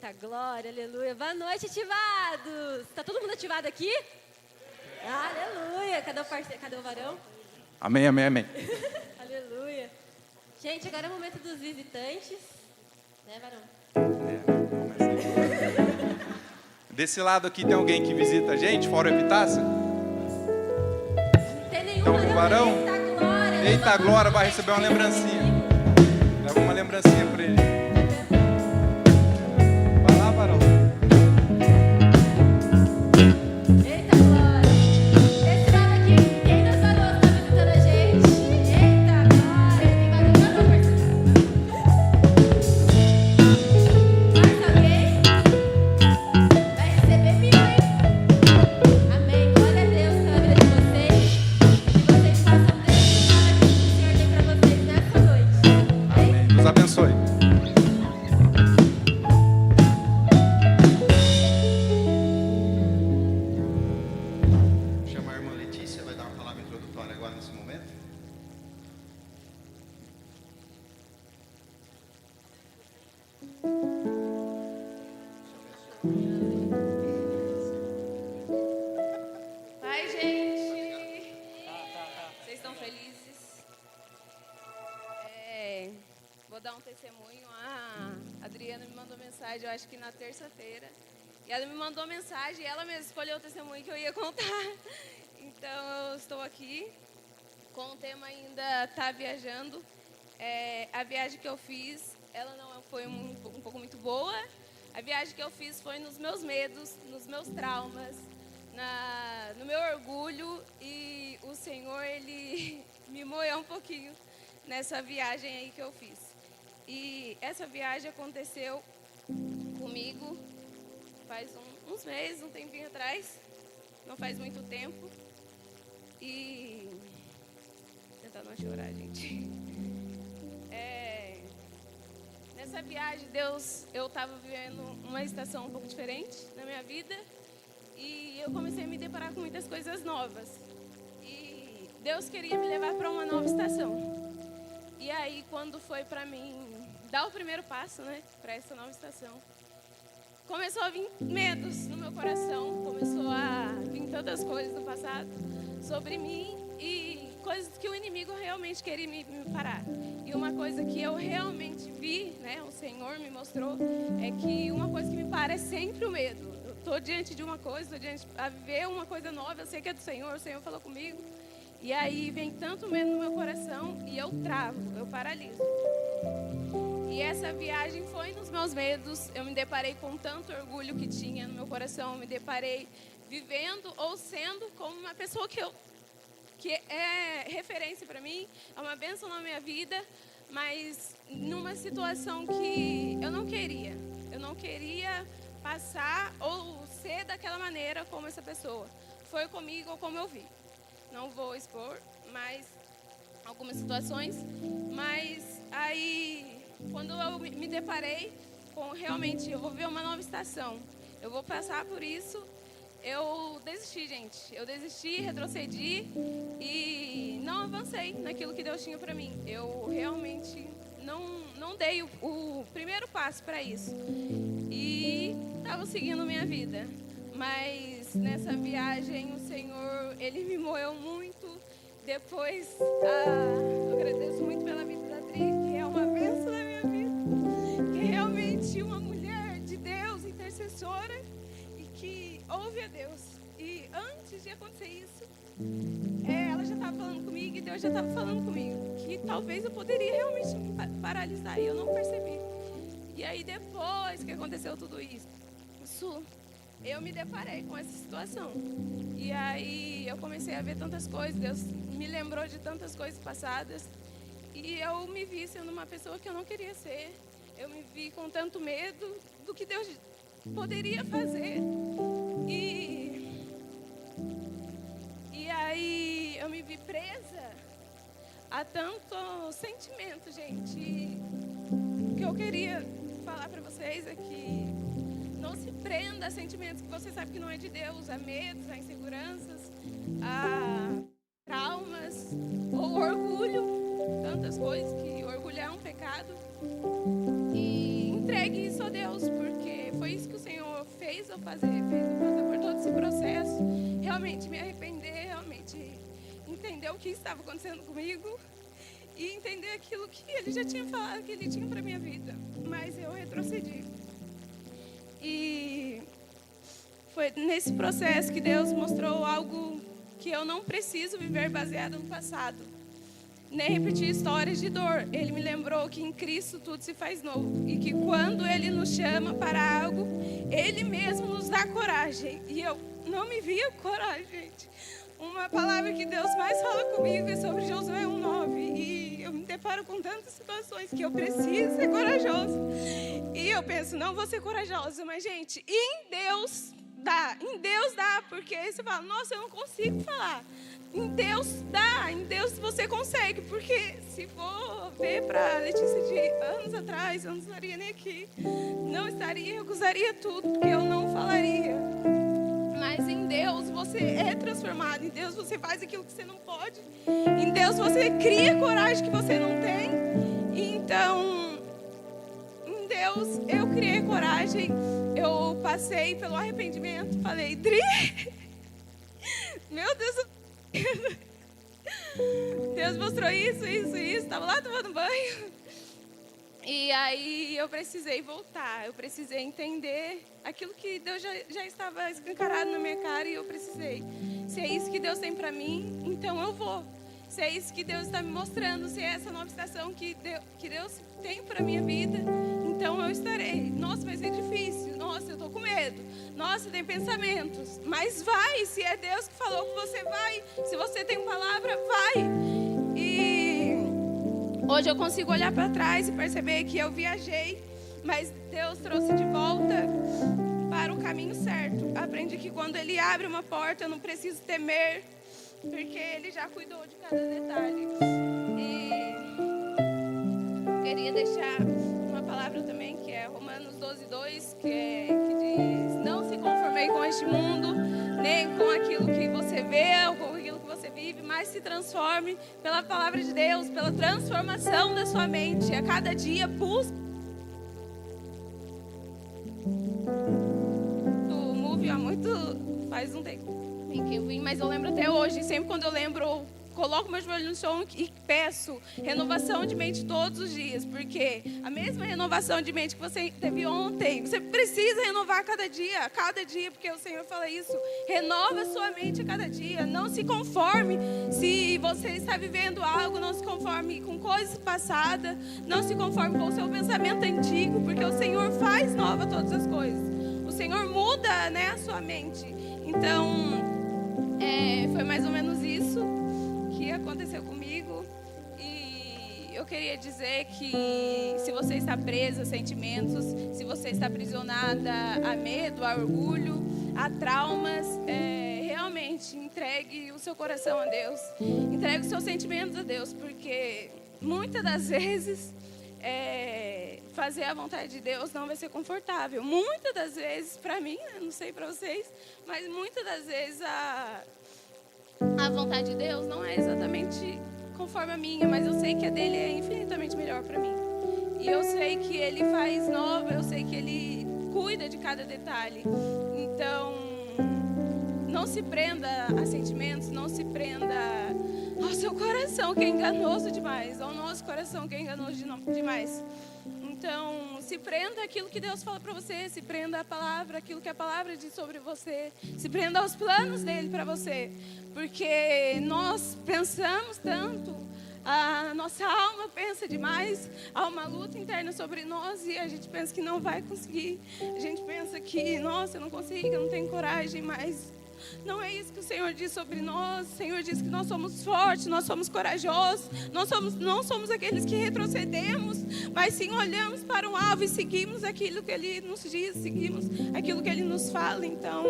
Eita, glória, aleluia. Boa noite, ativados. Tá todo mundo ativado aqui? Aleluia. Cadê o parceiro? Cadê o varão? Amém, amém, amém. Aleluia. Gente, agora é o momento dos visitantes. Né, varão? Desse lado aqui tem alguém que visita a gente, fora o Epitácia? Não tem nenhum Então, pro varão, Eita, glória. eita, glória, vai receber uma lembrancinha. Leva uma lembrancinha pra ele. Vai lá, varão. Eita, glória. Desse lado aqui, quem dos varões tá visitando a gente? Eita, glória. Quem vai visitando, parceiro? Mais alguém? Vai receber mil, hein? Amém. Glória a Deus pela vida de vocês. Que vocês possam desfrutar do que o Senhor tem pra vocês nessa noite. Amém. Deus abençoe. Vou chamar a irmã Letícia, vai dar uma palavra introdutória agora nesse momento. Ai, gente. Vocês estão felizes? Vou dar um testemunho. A Adriana me mandou mensagem, eu acho que na terça-feira. E ela me mandou mensagem e ela mesma escolheu o testemunho que eu ia contar. Então, eu estou aqui com o tema ainda tá viajando. A viagem que eu fiz, ela não foi um pouco muito boa. A viagem que eu fiz foi nos meus medos, nos meus traumas, no meu orgulho, e o Senhor, Ele me moeu um pouquinho nessa viagem aí que eu fiz. E essa viagem aconteceu comigo faz uns meses, um tempinho atrás, não faz muito tempo. E... tentar não chorar, gente. Nessa viagem, eu estava vivendo uma estação um pouco diferente na minha vida. E eu comecei a me deparar com muitas coisas novas. E Deus queria me levar para uma nova estação. E aí, quando foi para mim dar o primeiro passo, né, para essa nova estação, começou a vir medos no meu coração, começou a vir tantas coisas do passado sobre mim e coisas que o inimigo realmente queria me parar. E uma coisa que eu realmente vi, né, o Senhor me mostrou, é que uma coisa que me para é sempre o medo. Eu estou diante de uma coisa, estou diante a ver uma coisa nova, eu sei que é do Senhor, o Senhor falou comigo. E aí vem tanto medo no meu coração e eu travo, eu paraliso. E essa viagem foi nos meus medos, eu me deparei com tanto orgulho que tinha no meu coração, eu me deparei vivendo ou sendo como uma pessoa que é referência para mim, é uma bênção na minha vida, mas numa situação que eu não queria. Eu não queria passar ou ser daquela maneira como essa pessoa. Foi comigo ou como eu vi. Não vou expor, mas algumas situações, mas aí quando eu me deparei com realmente, eu vou ver uma nova estação, eu vou passar por isso, eu desisti, gente. Eu desisti, retrocedi e não avancei naquilo que Deus tinha para mim. Eu realmente não dei o primeiro passo para isso. E estava seguindo minha vida. Mas nessa viagem o Senhor, Ele me moeu muito. Depois, eu agradeço muito pela vida da Adri, que é uma bênção na minha vida. Que é realmente uma mulher de Deus, intercessora, e que ouve a Deus. E antes de acontecer isso, ela já estava falando comigo e Deus já estava falando comigo. Que talvez eu poderia realmente me paralisar e eu não percebi. E aí depois que aconteceu tudo isso, eu me deparei com essa situação. E aí eu comecei a ver tantas coisas, Deus me lembrou de tantas coisas passadas. E eu me vi sendo uma pessoa que eu não queria ser. Eu me vi com tanto medo do que Deus poderia fazer. E aí eu me vi presa a tanto sentimento, gente. E o que eu queria falar para vocês é que não se prenda a sentimentos que você sabe que não é de Deus, a medos, a inseguranças, a traumas ou orgulho, tantas coisas, que orgulho é um pecado. E entregue isso a Deus, porque foi isso que o Senhor fez eu fazer, fez eu passar por todo esse processo, realmente me arrepender, realmente entender o que estava acontecendo comigo e entender aquilo que Ele já tinha falado que Ele tinha para minha vida, mas eu retrocedi. E foi nesse processo que Deus mostrou algo que eu não preciso viver baseado no passado, nem repetir histórias de dor. Ele me lembrou que em Cristo tudo se faz novo e que quando Ele nos chama para algo, Ele mesmo nos dá coragem. E eu não me via coragem, gente. Uma palavra que Deus mais fala comigo é sobre Josué 1:9. E eu me deparo com tantas situações que eu preciso ser corajosa. E eu penso, não vou ser corajosa, mas, gente, em Deus dá, porque você fala, nossa, eu não consigo falar. Em Deus dá, em Deus você consegue, porque se for ver para Letícia de anos atrás, eu não estaria nem aqui, não estaria, eu recusaria tudo, porque eu não falaria. Mas em Deus você é transformado, em Deus você faz aquilo que você não pode, em Deus você cria coragem que você não tem. Então, em Deus eu criei coragem, eu passei pelo arrependimento, falei, Dri, meu Deus, Deus mostrou isso, estava lá tomando banho. E aí eu precisei voltar, eu precisei entender aquilo que Deus já estava escancarado na minha cara e eu precisei. Se é isso que Deus tem para mim, então eu vou. Se é isso que Deus está me mostrando, se é essa nova estação que Deus tem para minha vida, então eu estarei. Nossa, mas é difícil. Nossa, eu estou com medo. Nossa, tem pensamentos. Mas vai, se é Deus que falou que você vai. Se você tem palavra, vai. E hoje eu consigo olhar para trás e perceber que eu viajei, mas Deus trouxe de volta para o caminho certo. Aprendi que quando Ele abre uma porta, eu não preciso temer, porque Ele já cuidou de cada detalhe. E queria deixar uma palavra também, que é Romanos 12:2, que diz, não se conformei com este mundo, nem com aquilo que você vê, ou com aquilo que você vive, mas se transforme pela palavra de Deus, pela transformação da sua mente. A cada dia busque o Move faz um tempo que eu vim, mas eu lembro até hoje, sempre quando eu lembro, coloco meu joelho no chão e peço renovação de mente todos os dias, porque a mesma renovação de mente que você teve ontem, você precisa renovar a cada dia, porque o Senhor fala isso, renova a sua mente a cada dia, não se conforme se você está vivendo algo, não se conforme com coisas passadas, não se conforme com o seu pensamento antigo, porque o Senhor faz nova todas as coisas, o Senhor muda, né, a sua mente. Então, foi mais ou menos isso que aconteceu comigo. E eu queria dizer que se você está presa a sentimentos, se você está aprisionada a medo, a orgulho, a traumas, realmente entregue o seu coração a Deus, entregue os seus sentimentos a Deus, porque muitas das vezes fazer a vontade de Deus não vai ser confortável. Muitas das vezes, para mim, não sei para vocês, mas muitas das vezes a vontade de Deus não é exatamente conforme a minha, mas eu sei que a dele é infinitamente melhor para mim. E eu sei que Ele faz nova, eu sei que Ele cuida de cada detalhe. Então, não se prenda a sentimentos, não se prenda ao seu coração, que é enganoso demais, ao nosso coração, que é enganoso demais. Então, se prenda àquilo que Deus fala para você, se prenda à palavra, aquilo que a palavra diz sobre você, se prenda aos planos dele para você, porque nós pensamos tanto, a nossa alma pensa demais, há uma luta interna sobre nós e a gente pensa que não vai conseguir, a gente pensa que, nossa, eu não consigo, eu não tenho coragem, mas não é isso que o Senhor diz sobre nós. O Senhor diz que nós somos fortes, nós somos corajosos, não somos aqueles que retrocedemos, mas sim olhamos para um alvo e seguimos aquilo que Ele nos diz, seguimos aquilo que Ele nos fala. Então,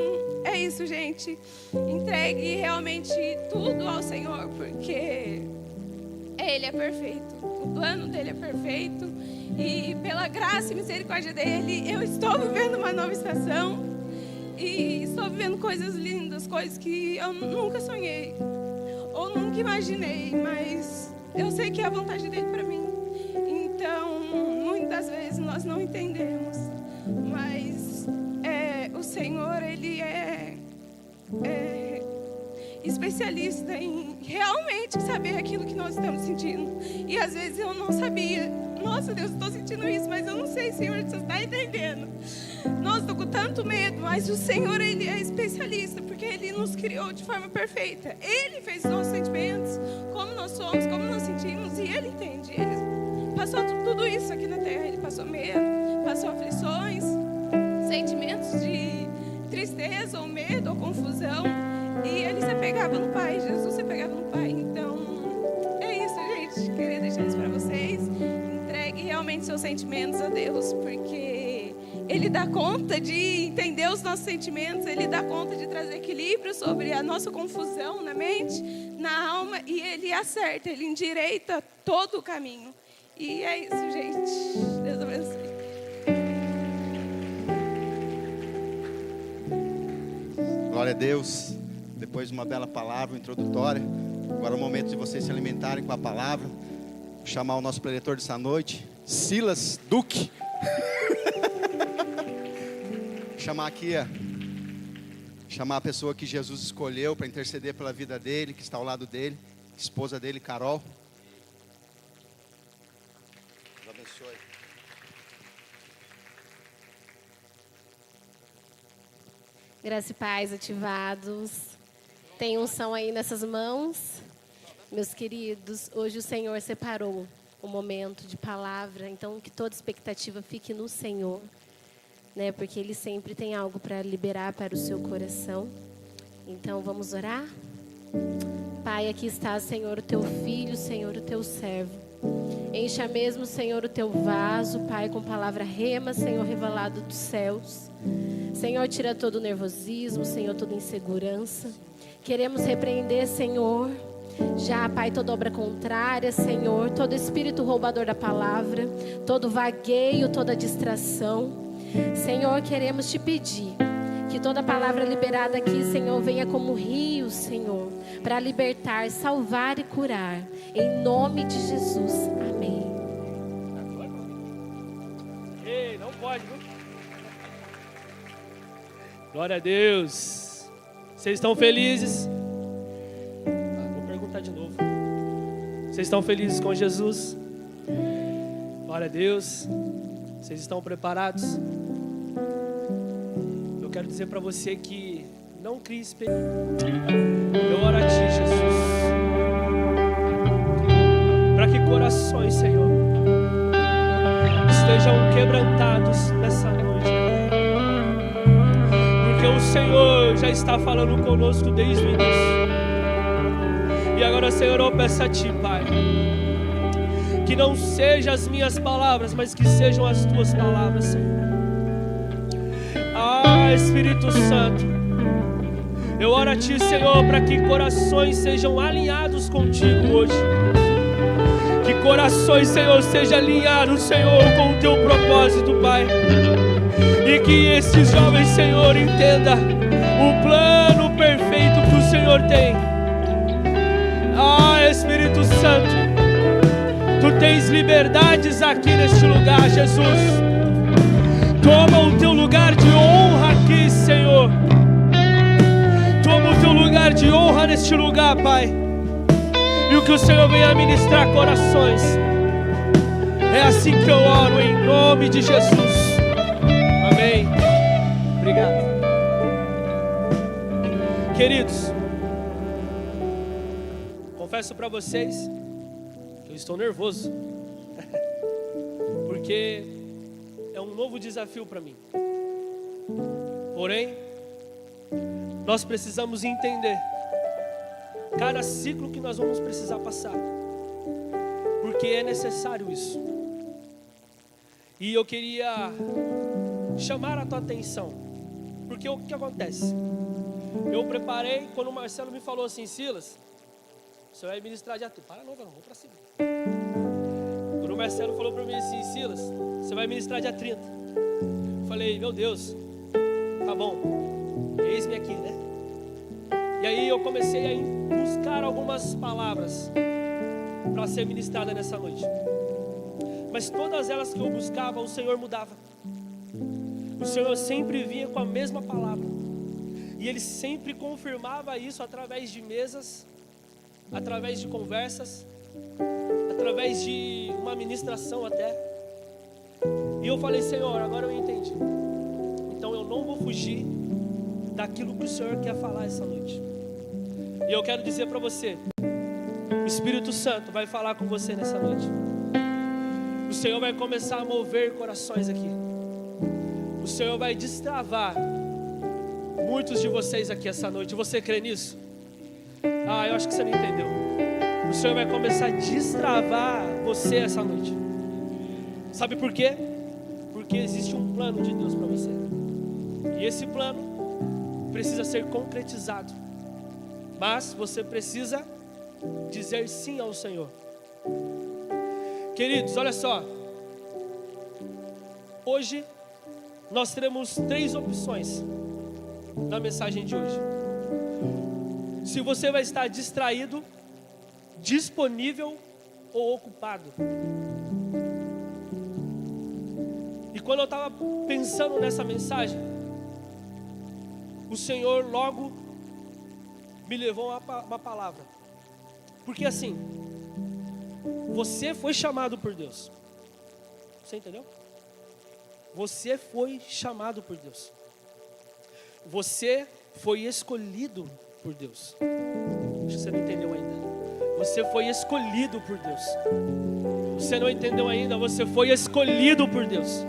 é isso, gente. Entregue realmente tudo ao Senhor, porque Ele é perfeito. O plano dEle é perfeito. E pela graça e misericórdia dEle, eu estou vivendo uma nova estação. E estou vivendo coisas lindas, coisas que eu nunca sonhei ou nunca imaginei, mas eu sei que é a vontade dele para mim. Então, muitas vezes nós não entendemos. especialista em realmente saber aquilo que nós estamos sentindo. E às vezes eu não sabia. Nossa, Deus, estou sentindo isso, mas eu não sei, Senhor, você está entendendo. Nossa, estou com tanto medo, mas o Senhor, Ele é especialista, porque Ele nos criou de forma perfeita. Ele fez os nossos sentimentos, como nós somos, como nós sentimos, e Ele entende. Ele passou tudo isso aqui na terra. Ele passou medo, passou aflições, sentimentos de tristeza, ou medo, ou confusão. E Ele se apegava no Pai, Jesus se apegava no Pai. Então, é isso, gente. Queria deixar isso para vocês. Entregue realmente seus sentimentos a Deus, porque Ele dá conta de entender os nossos sentimentos, Ele dá conta de trazer equilíbrio sobre a nossa confusão na mente, na alma, e Ele acerta, Ele endireita todo o caminho. E é isso, gente. Deus abençoe. Glória a Deus. Depois de uma bela palavra introdutória, agora é o momento de vocês se alimentarem com a palavra. Vou chamar o nosso preletor dessa noite, Silas Duque. Chamar aqui, chamar a pessoa que Jesus escolheu para interceder pela vida dele, que está ao lado dele, esposa dele, Carol. Deus abençoe. Graça e paz ativados. Tem unção aí nessas mãos. Meus queridos, hoje o Senhor separou um momento de palavra, então que toda expectativa fique no Senhor, né? Porque Ele sempre tem algo para liberar para o seu coração. Então vamos orar? Pai, aqui está, Senhor, o teu filho, Senhor, o teu servo. Encha mesmo, Senhor, o teu vaso, Pai, com palavra rema, Senhor, revelado dos céus. Senhor, tira todo o nervosismo, Senhor, toda insegurança. Queremos repreender, Senhor, já, Pai, toda obra contrária, Senhor, todo espírito roubador da palavra, todo vagueio, toda distração. Senhor, queremos te pedir que toda palavra liberada aqui, Senhor, venha como rio, Senhor, para libertar, salvar e curar. Em nome de Jesus. Amém. Ei, não pode, viu? Glória a Deus. Vocês estão felizes? Vou perguntar de novo. Vocês estão felizes com Jesus? Glória a Deus. Vocês estão preparados? Eu quero dizer para você que não crie expectativa. Eu oro a Ti, Jesus, para que corações, Senhor, estejam quebrantados nessa noite. Porque o Senhor já está falando conosco desde o início. E agora, Senhor, eu peço a Ti, Pai, que não sejam as minhas palavras, mas que sejam as Tuas palavras, Senhor. Ah, Espírito Santo, eu oro a Ti, Senhor, para que corações sejam alinhados contigo hoje. Que corações, Senhor, sejam alinhados, Senhor, com o Teu propósito, Pai. E que esses jovens, Senhor, entendam o plano perfeito que o Senhor tem. Ah, Espírito Santo, Tu tens liberdades aqui neste lugar, Jesus. Toma o Teu lugar de honra aqui, Senhor. Toma o Teu lugar de honra neste lugar, Pai. E o que o Senhor venha ministrar corações. É assim que eu oro, em nome de Jesus. Amém. Obrigado. Queridos, confesso para vocês que eu estou nervoso. Porque é um novo desafio para mim. Porém, nós precisamos entender cada ciclo que nós vamos precisar passar. Porque é necessário isso. E eu queria chamar a tua atenção, porque o que acontece? Eu preparei, quando o Marcelo me falou assim: Silas, você vai ministrar dia 30. Para não, vou para cima. Quando o Marcelo falou para mim assim: Silas, você vai ministrar dia 30. Eu falei: meu Deus, tá bom, eis-me aqui, né? E aí eu comecei a buscar algumas palavras para ser ministrada nessa noite. Mas todas elas que eu buscava, o Senhor mudava. O Senhor sempre vinha com a mesma palavra. E ele sempre confirmava isso através de mesas, através de conversas, através de uma ministração até. E eu falei, Senhor, agora eu entendi. Então eu não vou fugir daquilo que o Senhor quer falar essa noite. E eu quero dizer para você, o Espírito Santo vai falar com você nessa noite. O Senhor vai começar a mover corações aqui. O Senhor vai destravar muitos de vocês aqui essa noite. Você crê nisso? Eu acho que você não entendeu. O Senhor vai começar a destravar você essa noite. Sabe por quê? Porque existe um plano de Deus para você. E esse plano precisa ser concretizado. Mas você precisa dizer sim ao Senhor. Queridos, olha só. Hoje nós teremos 3 opções na mensagem de hoje. Se você vai estar distraído, disponível ou ocupado. E quando eu estava pensando nessa mensagem, o Senhor logo me levou uma palavra. Porque assim, você foi chamado por Deus. Você entendeu? Você foi chamado por Deus. Você foi escolhido por Deus. Acho que você não entendeu ainda. Você foi escolhido por Deus. Você não entendeu ainda? Você foi escolhido por Deus.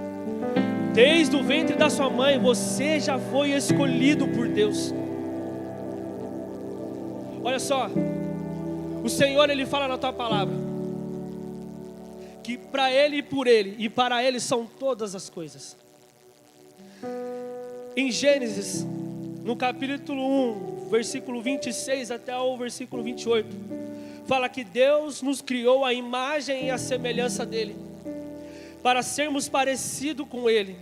Desde o ventre da sua mãe, você já foi escolhido por Deus. Olha só, o Senhor, Ele fala na tua palavra que para Ele e por Ele e para Ele são todas as coisas. Em Gênesis, no capítulo 1, versículo 26 até o versículo 28, fala que Deus nos criou à imagem e à semelhança dEle, para sermos parecidos com Ele,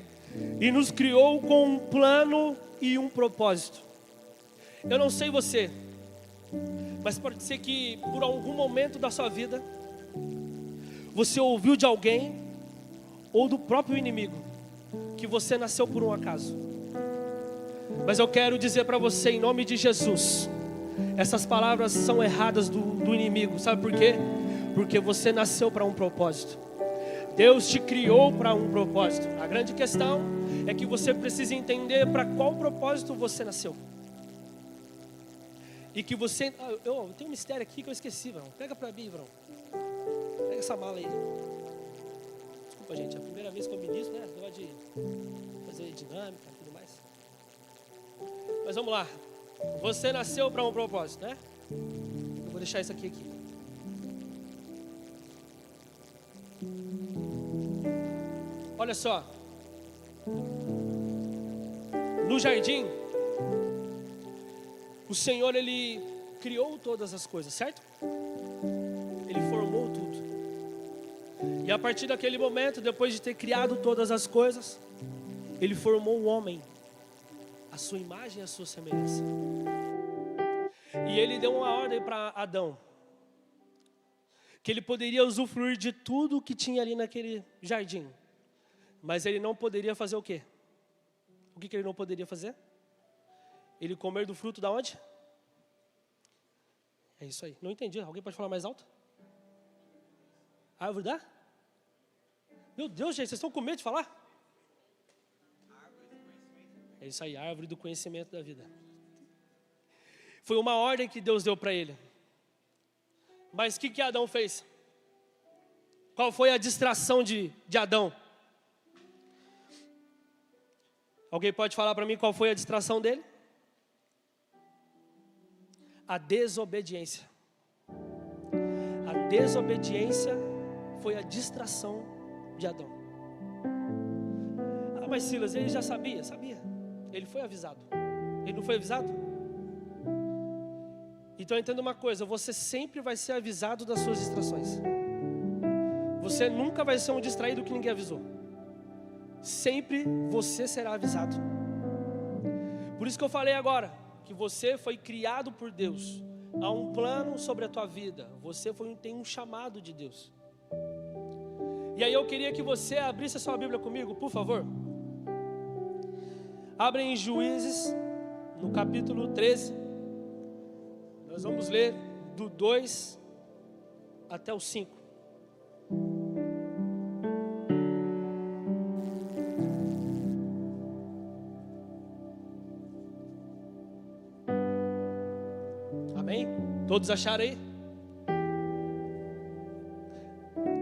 e nos criou com um plano e um propósito. Eu não sei você, mas pode ser que por algum momento da sua vida você ouviu de alguém ou do próprio inimigo que você nasceu por um acaso. Mas eu quero dizer para você, em nome de Jesus, essas palavras são erradas do inimigo. Sabe por quê? Porque você nasceu para um propósito. Deus te criou para um propósito. A grande questão é que você precisa entender para qual propósito você nasceu. E que você... Eu tenho um mistério aqui que eu esqueci, Vrão. Pega para mim, Vrão. Pega essa mala aí. Desculpa, gente. É a primeira vez que eu ministro, né? Eu gosto de fazer dinâmica e tudo mais. Mas vamos lá. Você nasceu para um propósito, né? Eu vou deixar isso aqui. Olha só. No jardim, o Senhor, Ele criou todas as coisas, certo? Ele formou tudo. E a partir daquele momento, depois de ter criado todas as coisas, Ele formou o homem, a sua imagem e a sua semelhança. E Ele deu uma ordem para Adão, que ele poderia usufruir de tudo que tinha ali naquele jardim, mas ele não poderia fazer o quê? O que ele não poderia fazer? Ele comer do fruto da onde? É isso aí. Não entendi. Alguém pode falar mais alto? A árvore da? Meu Deus, gente, vocês estão com medo de falar? É isso aí, a árvore do conhecimento da vida. Foi uma ordem que Deus deu para ele. Mas o que Adão fez? Qual foi a distração de Adão? Alguém pode falar para mim qual foi a distração dele? A desobediência. A desobediência foi a distração de Adão. Mas Silas, ele já sabia? Sabia. Ele foi avisado. Ele não foi avisado? Então entenda uma coisa, você sempre vai ser avisado das suas distrações. Você nunca vai ser um distraído que ninguém avisou. Sempre você será avisado. Por isso que eu falei agora, que você foi criado por Deus. Há um plano sobre a tua vida. Você tem um chamado de Deus. E aí eu queria que você abrisse a sua Bíblia comigo, por favor. Abra em Juízes, no capítulo 13, nós vamos ler do 2 até o 5. Amém? Todos acharam aí?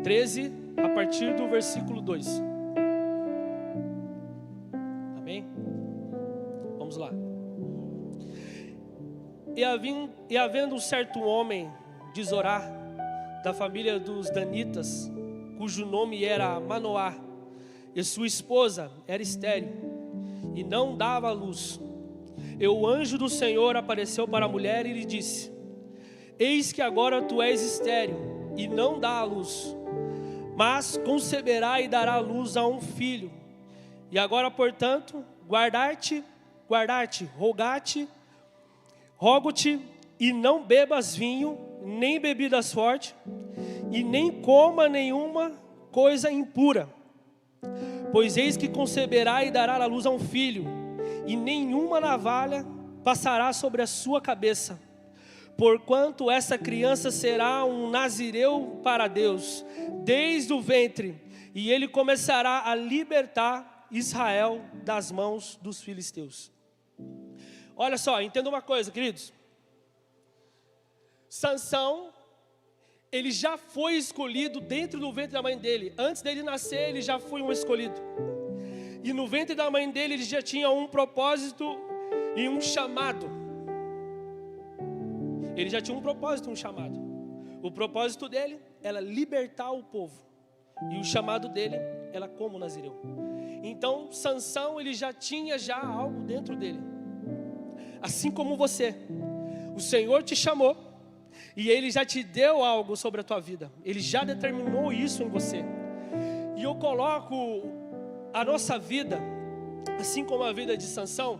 13, a partir do versículo 2. Amém? Vamos lá. E havendo um certo homem de Zorá, da família dos Danitas, cujo nome era Manoá, e sua esposa era estéril, e não dava à luz. E o anjo do Senhor apareceu para a mulher e lhe disse: eis que agora tu és estéril, e não dá à luz, mas conceberá e dará à luz a um filho. E agora, portanto, rogo-te, e não bebas vinho, nem bebidas fortes, e nem coma nenhuma coisa impura. Pois eis que conceberá e dará à luz a um filho, e nenhuma navalha passará sobre a sua cabeça, porquanto essa criança será um nazireu para Deus, desde o ventre, e ele começará a libertar Israel das mãos dos filisteus. Olha só, entenda uma coisa, queridos. Sansão, ele já foi escolhido dentro do ventre da mãe dele. Antes dele nascer, ele já foi um escolhido. E no ventre da mãe dele, ele já tinha um propósito e um chamado. Ele já tinha um propósito e um chamado. O propósito dele era libertar o povo. E o chamado dele era como nazireu. Então, Sansão, ele já tinha algo dentro dele. Assim como você. O Senhor te chamou e Ele já te deu algo sobre a tua vida. Ele já determinou isso em você. E eu coloco a nossa vida, assim como a vida de Sansão,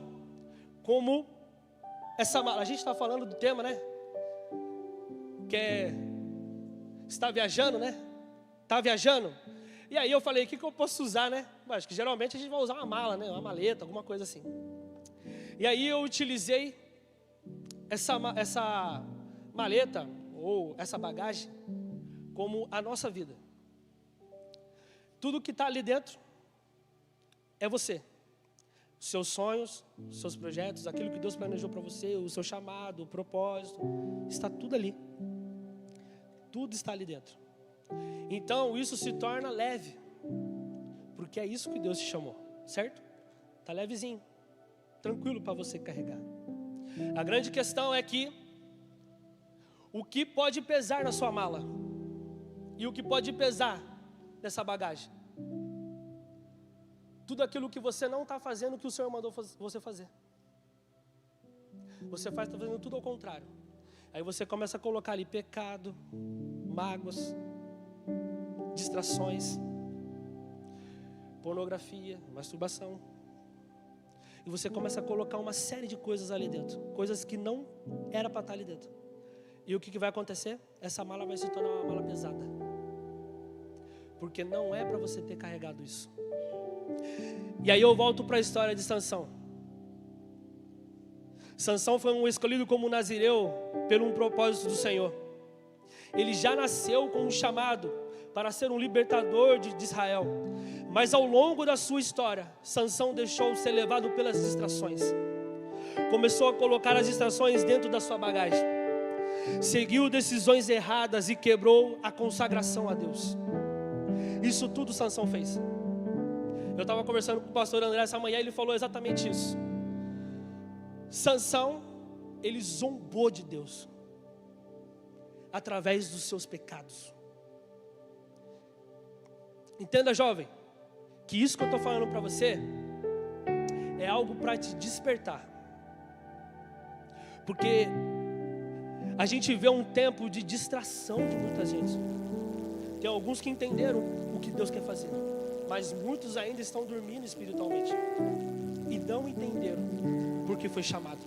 como essa mala. A gente está falando do tema, né? Que é, está viajando, né? Está viajando. E aí eu falei, o que eu posso usar, né? Acho que geralmente a gente vai usar uma mala, né? Uma maleta, alguma coisa assim. E aí eu utilizei essa maleta, ou essa bagagem, como a nossa vida. Tudo que está ali dentro é você. Os seus sonhos, os seus projetos, aquilo que Deus planejou para você, o seu chamado, o propósito, está tudo ali. Tudo está ali dentro. Então isso se torna leve, porque é isso que Deus te chamou, certo? Está levezinho, tranquilo para você carregar. A grande questão é que o que pode pesar na sua mala e o que pode pesar nessa bagagem? Tudo aquilo que você não está fazendo, que o Senhor mandou você fazer. Você está fazendo tudo ao contrário. Aí você começa a colocar ali pecado, mágoas, distrações, pornografia, masturbação. E você começa a colocar uma série de coisas ali dentro. Coisas que não era para estar ali dentro. E o que vai acontecer? Essa mala vai se tornar uma mala pesada. Porque não é para você ter carregado isso. E aí eu volto para a história de Sansão. Sansão foi um escolhido como nazireu pelo um propósito do Senhor. Ele já nasceu com um chamado para ser um libertador de Israel. Mas ao longo da sua história, Sansão deixou ser levado pelas distrações. Começou a colocar as distrações dentro da sua bagagem. Seguiu decisões erradas e quebrou a consagração a Deus. Isso tudo Sansão fez. Eu estava conversando com o pastor André essa manhã e ele falou exatamente isso. Sansão, ele zombou de Deus através dos seus pecados. Entenda, jovem, que isso que eu estou falando para você é algo para te despertar. Porque a gente vê um tempo de distração de muita gente. Tem alguns que entenderam o que Deus quer fazer, mas muitos ainda estão dormindo espiritualmente e não entenderam porque foi chamado.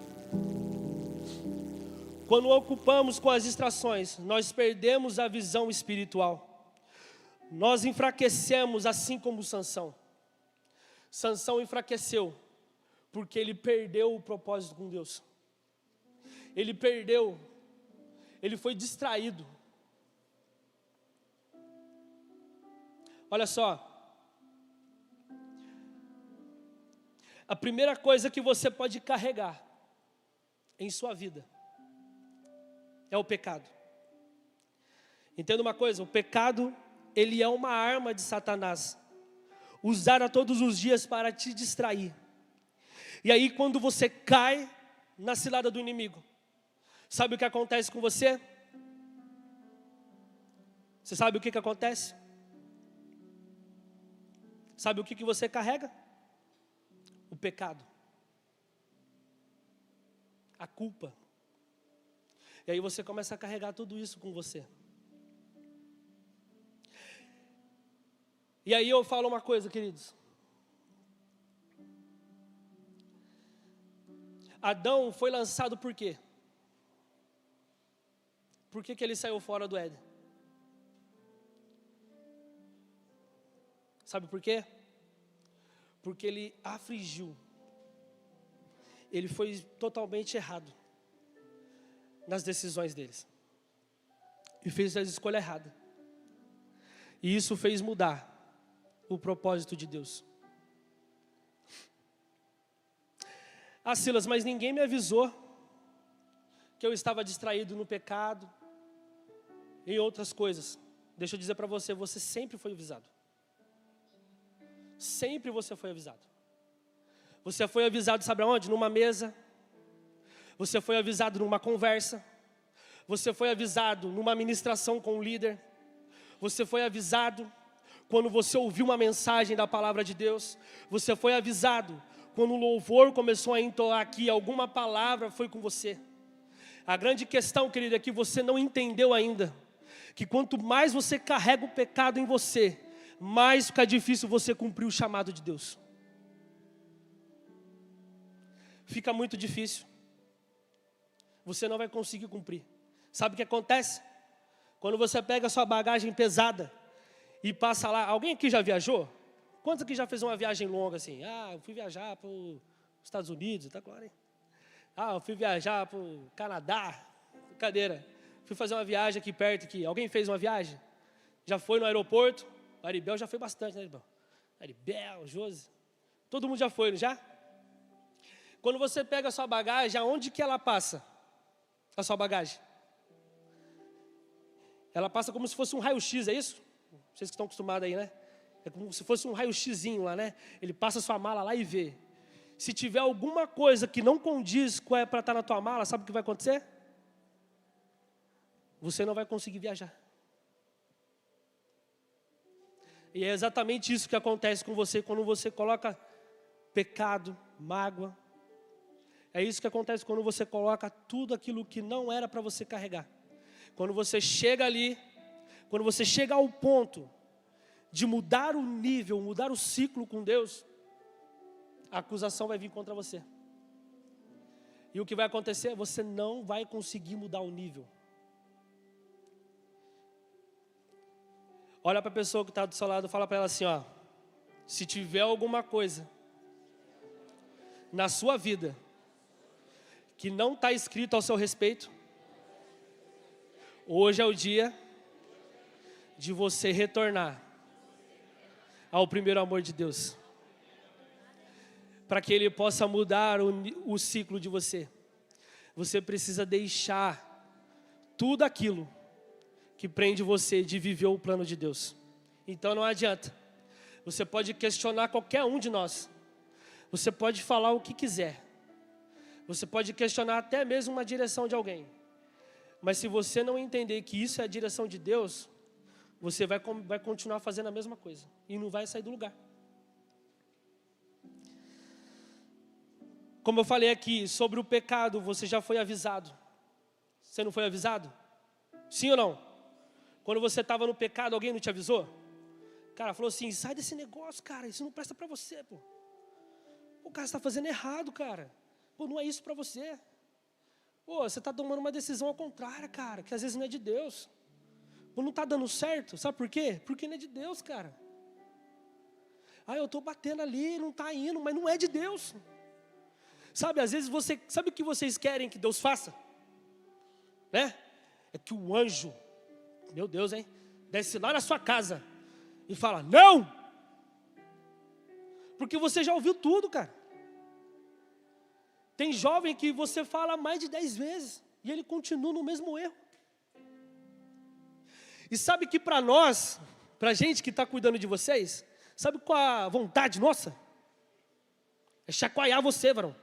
Quando ocupamos com as distrações, nós perdemos a visão espiritual. Nós enfraquecemos assim como Sansão. Sansão enfraqueceu Porque ele perdeu o propósito com Deus. Ele perdeu. Ele foi distraído. Olha só. A primeira coisa que você pode carregar em sua vida é o pecado. Entenda uma coisa, o pecado, ele é uma arma de Satanás, usada todos os dias para te distrair. E aí quando você cai na cilada do inimigo, sabe o que acontece com você? Você sabe o que acontece? Sabe o que você carrega? O pecado, a culpa. E aí você começa a carregar tudo isso com você. E aí eu falo uma coisa, queridos. Adão foi lançado por quê? Por que ele saiu fora do Éden? Sabe por quê? Porque ele afligiu. Ele foi totalmente errado nas decisões deles. E fez a escolha errada. E isso fez mudar o propósito de Deus. Ah, Silas, mas ninguém me avisou que eu estava distraído no pecado e em outras coisas. Deixa eu dizer para você, você sempre foi avisado. Sempre você foi avisado. Você foi avisado, sabe aonde? Numa mesa. Você foi avisado numa conversa. Você foi avisado numa ministração com o líder. Você foi avisado quando você ouviu uma mensagem da palavra de Deus. Você foi avisado quando o louvor começou a entoar aqui, alguma palavra foi com você. A grande questão, querido, é que você não entendeu ainda que quanto mais você carrega o pecado em você, mais fica difícil você cumprir o chamado de Deus. Fica muito difícil. Você não vai conseguir cumprir. Sabe o que acontece? Quando você pega a sua bagagem pesada e passa lá. Alguém aqui já viajou? Quantos aqui já fez uma viagem longa assim? Ah, eu fui viajar para os Estados Unidos, tá claro, hein? Ah, eu fui viajar para o Canadá. Brincadeira. Fui fazer uma viagem aqui perto aqui. Alguém fez uma viagem? Já foi no aeroporto? Aribel já foi bastante, né, Aribel? Aribel, Josi. Todo mundo já foi, não já? Quando você pega a sua bagagem, aonde que ela passa? A sua bagagem? Ela passa como se fosse um raio-x, é isso? Vocês que estão acostumados aí, né? É como se fosse um raio-xzinho lá, né? Ele passa a sua mala lá e vê. Se tiver alguma coisa que não condiz com para estar na tua mala, sabe o que vai acontecer? Você não vai conseguir viajar. E é exatamente isso que acontece com você quando você coloca pecado, mágoa. É isso que acontece quando você coloca tudo aquilo que não era para você carregar. Quando você chega ali, quando você chega ao ponto de mudar o nível, mudar o ciclo com Deus, a acusação vai vir contra você. E o que vai acontecer? Você não vai conseguir mudar o nível. Olha para a pessoa que está do seu lado, fala para ela assim, ó. Se tiver alguma coisa na sua vida que não está escrito ao seu respeito, hoje é o dia de você retornar ao primeiro amor de Deus, para que Ele possa mudar o ciclo de você. Você precisa deixar tudo aquilo que prende você de viver o plano de Deus. Então não adianta. Você pode questionar qualquer um de nós. Você pode falar o que quiser. Você pode questionar até mesmo uma direção de alguém. Mas se você não entender que isso é a direção de Deus, você vai continuar fazendo a mesma coisa. E não vai sair do lugar. Como eu falei aqui, sobre o pecado, você já foi avisado. Você não foi avisado? Sim ou não? Quando você estava no pecado, alguém não te avisou? O cara falou assim, sai desse negócio, cara, isso não presta para você, pô. O cara está fazendo errado, cara. Pô, não é isso para você. Pô, você está tomando uma decisão ao contrário, cara, que às vezes não é de Deus. Pô, não está dando certo, sabe por quê? Porque não é de Deus, cara. Ah, eu estou batendo ali, não está indo, mas não é de Deus. Sabe, às vezes sabe o que vocês querem que Deus faça? Né? É que o anjo, meu Deus, hein, desce lá na sua casa e fala, não! Porque você já ouviu tudo, cara. Tem jovem que você fala mais de 10 vezes e ele continua no mesmo erro. E sabe que para nós, para a gente que está cuidando de vocês, sabe qual a vontade nossa? É chacoalhar você, varão.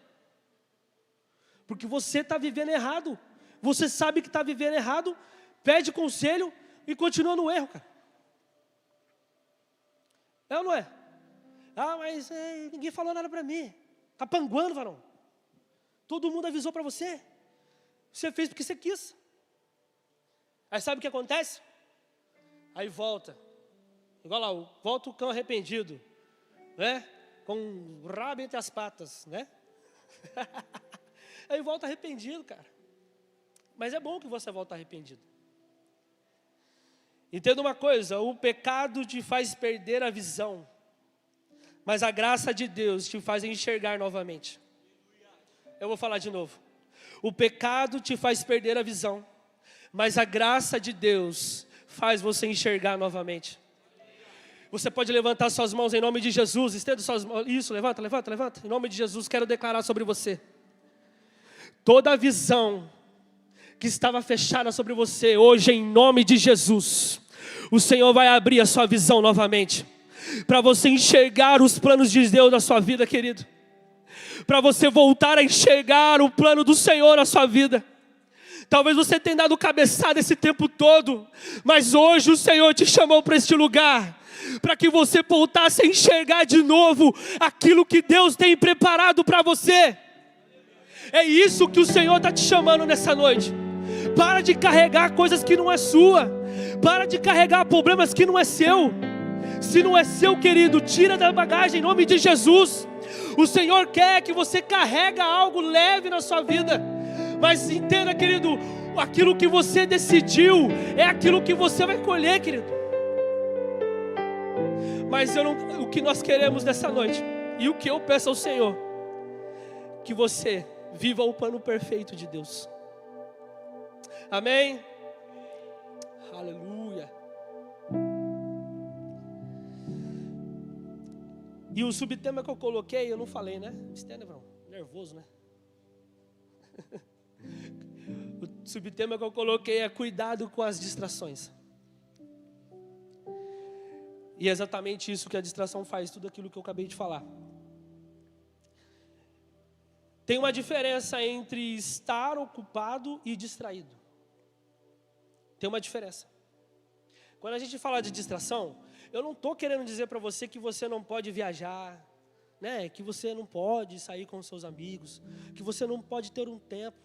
Porque você está vivendo errado. Você sabe que está vivendo errado, pede conselho e continua no erro, cara. É ou não é? Ah, mas ninguém falou nada para mim. Está panguando, varão. Todo mundo avisou para você. Você fez porque você quis. Aí sabe o que acontece? Aí volta. Igual lá, volta o cão arrependido. Né? Com o rabo entre as patas, né? Aí volta arrependido, cara. Mas é bom que você volta arrependido. Entenda uma coisa, o pecado te faz perder a visão, mas a graça de Deus te faz enxergar novamente. Eu vou falar de novo. O pecado te faz perder a visão, mas a graça de Deus faz você enxergar novamente. Você pode levantar suas mãos em nome de Jesus, estenda suas mãos, isso, levanta. Em nome de Jesus, quero declarar sobre você. Toda a visão que estava fechada sobre você, hoje em nome de Jesus, o Senhor vai abrir a sua visão novamente, para você enxergar os planos de Deus na sua vida, querido, para você voltar a enxergar o plano do Senhor na sua vida. Talvez você tenha dado cabeçada esse tempo todo, mas hoje o Senhor te chamou para este lugar, para que você voltasse a enxergar de novo aquilo que Deus tem preparado para você. É isso que o Senhor está te chamando nessa noite. Para de carregar coisas que não é sua. Para de carregar problemas que não é seu. Se não é seu, querido, tira da bagagem em nome de Jesus. O Senhor quer que você carregue algo leve na sua vida. Mas entenda, querido, aquilo que você decidiu é aquilo que você vai colher, querido. Mas o que nós queremos nessa noite, e o que eu peço ao Senhor, que você viva o plano perfeito de Deus. Amém? Aleluia. E o subtema que eu coloquei, eu não falei, né? Estenda, não. Nervoso, né? O subtema que eu coloquei é cuidado com as distrações. E é exatamente isso que a distração faz, tudo aquilo que eu acabei de falar. Tem uma diferença entre estar ocupado e distraído. Tem uma diferença. Quando a gente fala de distração, eu não estou querendo dizer para você que você não pode viajar, né? Que você não pode sair com seus amigos, que você não pode ter um tempo.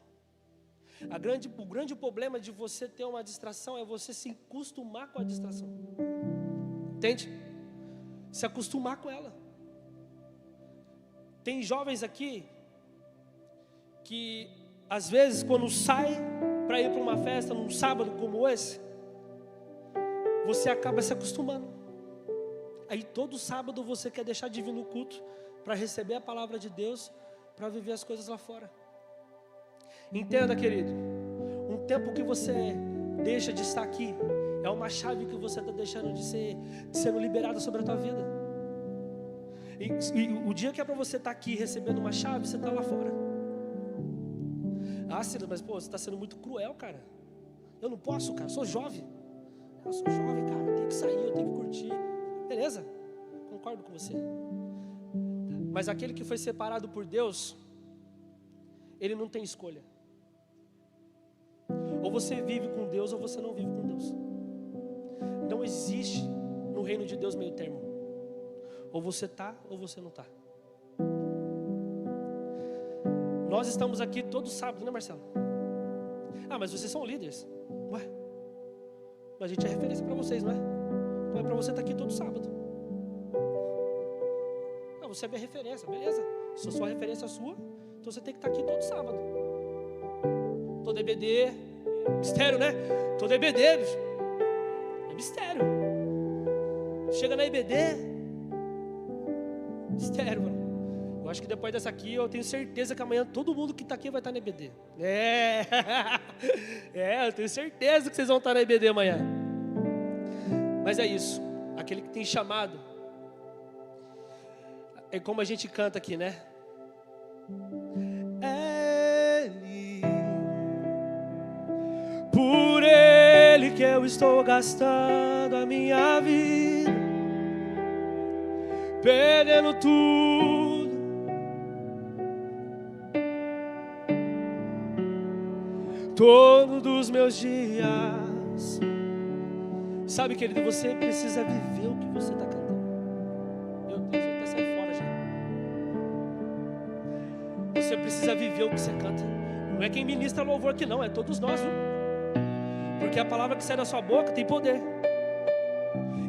O grande problema de você ter uma distração é você se acostumar com a distração. Entende? Se acostumar com ela. Tem jovens aqui que às vezes quando sai para ir para uma festa num sábado como esse, você acaba se acostumando. Aí todo sábado você quer deixar de vir no culto para receber a palavra de Deus, para viver as coisas lá fora. Entenda, querido, um tempo que você deixa de estar aqui é uma chave que você está deixando de sendo liberada sobre a tua vida. E o dia que é para você estar aqui recebendo uma chave, você está lá fora. Ah, Silas, mas pô, você está sendo muito cruel, cara. Eu não posso, cara, sou jovem. Eu sou jovem, cara, eu tenho que sair, eu tenho que curtir. Beleza, concordo com você. Mas aquele que foi separado por Deus, ele não tem escolha. Ou você vive com Deus ou você não vive com Deus. Não existe no reino de Deus meio termo. Ou você está ou você não está. Nós estamos aqui todo sábado, né, Marcelo? Ah, mas vocês são líderes. Ué, a gente é referência para vocês, não é? Então é para você estar aqui todo sábado. Ah, você é minha referência, beleza? Se a sua referência é sua, então você tem que estar aqui todo sábado. Todo EBD, mistério, né? Todo EBD, bicho. É mistério. Chega na EBD, mistério, mano. Eu acho que depois dessa aqui, eu tenho certeza que amanhã todo mundo que está aqui vai estar na EBD. Eu tenho certeza que vocês vão estar na EBD amanhã. Mas é isso, aquele que tem chamado, é como a gente canta aqui, né? Ele, por Ele que eu estou gastando a minha vida, perdendo tudo. Todos os meus dias. Sabe, querido, você precisa viver o que você está cantando. Meu Deus, eu até saí fora já. Você precisa viver o que você canta. Não é quem ministra louvor aqui não, é todos nós, viu? Porque a palavra que sai da sua boca tem poder.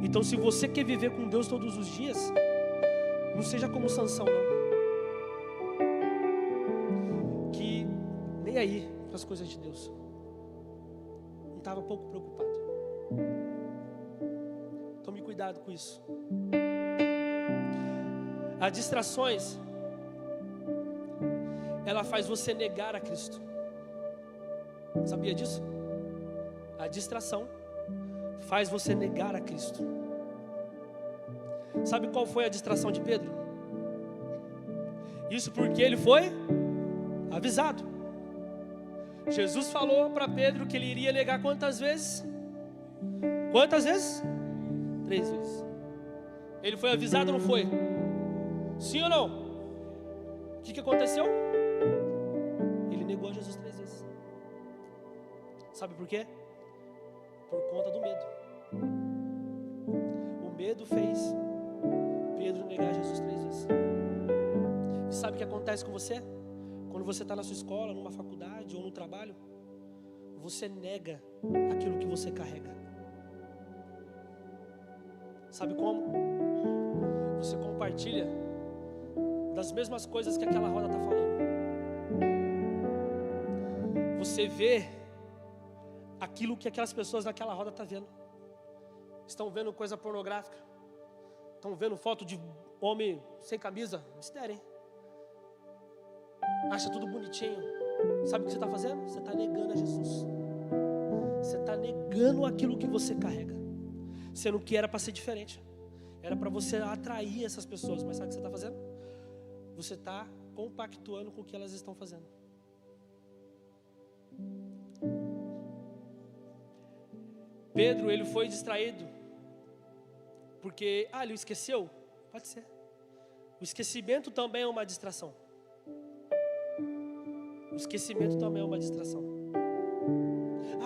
Então, se você quer viver com Deus todos os dias, não seja como Sansão, não. Que nem aí para as coisas de Deus. Não estava pouco preocupado. Tome cuidado com isso. As distrações, ela faz você negar a Cristo. Sabia disso? A distração faz você negar a Cristo. Sabe qual foi a distração de Pedro? Isso porque ele foi avisado. Jesus falou para Pedro que ele iria negar quantas vezes? Quantas vezes? 3 vezes. Ele foi avisado ou não foi? Sim ou não? O que aconteceu? Ele negou a Jesus 3 vezes. Sabe por quê? Por conta do medo. O medo fez Pedro negar Jesus 3 vezes. E sabe o que acontece com você? Quando você está na sua escola, numa faculdade ou no trabalho, você nega aquilo que você carrega. Sabe como? Você compartilha das mesmas coisas que aquela roda está falando. Você vê aquilo que aquelas pessoas naquela roda estão vendo. Estão vendo coisa pornográfica. Estão vendo foto de homem sem camisa. Não se derem. Acha tudo bonitinho. Sabe o que você está fazendo? Você está negando a Jesus. Você está negando aquilo que você carrega. Sendo que era para ser diferente. Era para você atrair essas pessoas. Mas sabe o que você está fazendo? Você está compactuando com o que elas estão fazendo. Pedro, ele foi distraído. Porque, ele esqueceu? Pode ser. O esquecimento também é uma distração. O esquecimento também é uma distração.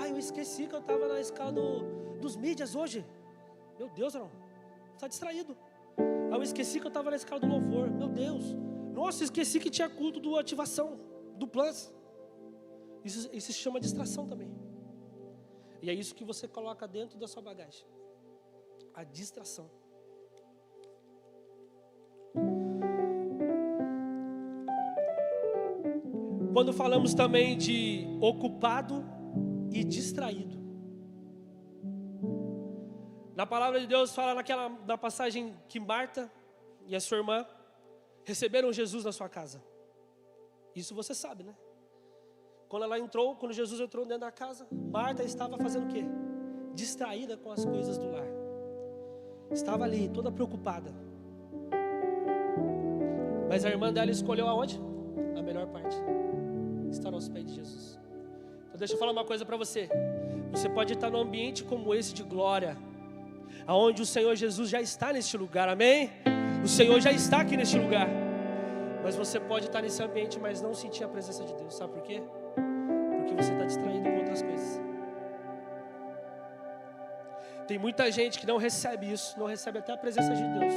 Eu esqueci que eu estava na escala dos mídias hoje. Meu Deus, não. Está distraído. Eu esqueci que eu estava na escala do louvor. Meu Deus. Nossa, esqueci que tinha culto do ativação, do Plus. Isso se chama distração também. E é isso que você coloca dentro da sua bagagem. A distração. Quando falamos também de ocupado e distraído. Na palavra de Deus fala na passagem que Marta e a sua irmã receberam Jesus na sua casa. Isso você sabe, né? Quando Jesus entrou dentro da casa, Marta estava fazendo o quê? Distraída com as coisas do lar. Estava ali, toda preocupada. Mas a irmã dela escolheu aonde? A melhor parte. Estar aos pés de Jesus. Então deixa eu falar uma coisa para você. Você pode estar num ambiente como esse de glória, aonde o Senhor Jesus já está neste lugar, amém? O Senhor já está aqui neste lugar. Mas você pode estar nesse ambiente, mas não sentir a presença de Deus. Sabe por quê? Porque você está distraído com outras coisas. Tem muita gente que não recebe isso, não recebe até a presença de Deus,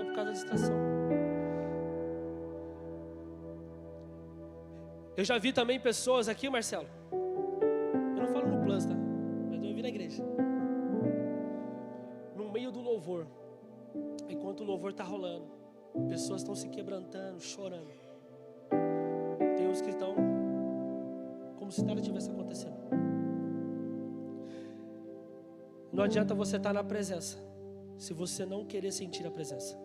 por causa da distração. Eu já vi também pessoas aqui, Marcelo. Eu não falo no Plus, tá? Mas eu vi na igreja. No meio do louvor, enquanto o louvor está rolando, pessoas estão se quebrantando, chorando. Tem uns que estão como se nada tivesse acontecendo. Não adianta você estar na presença se você não querer sentir a presença.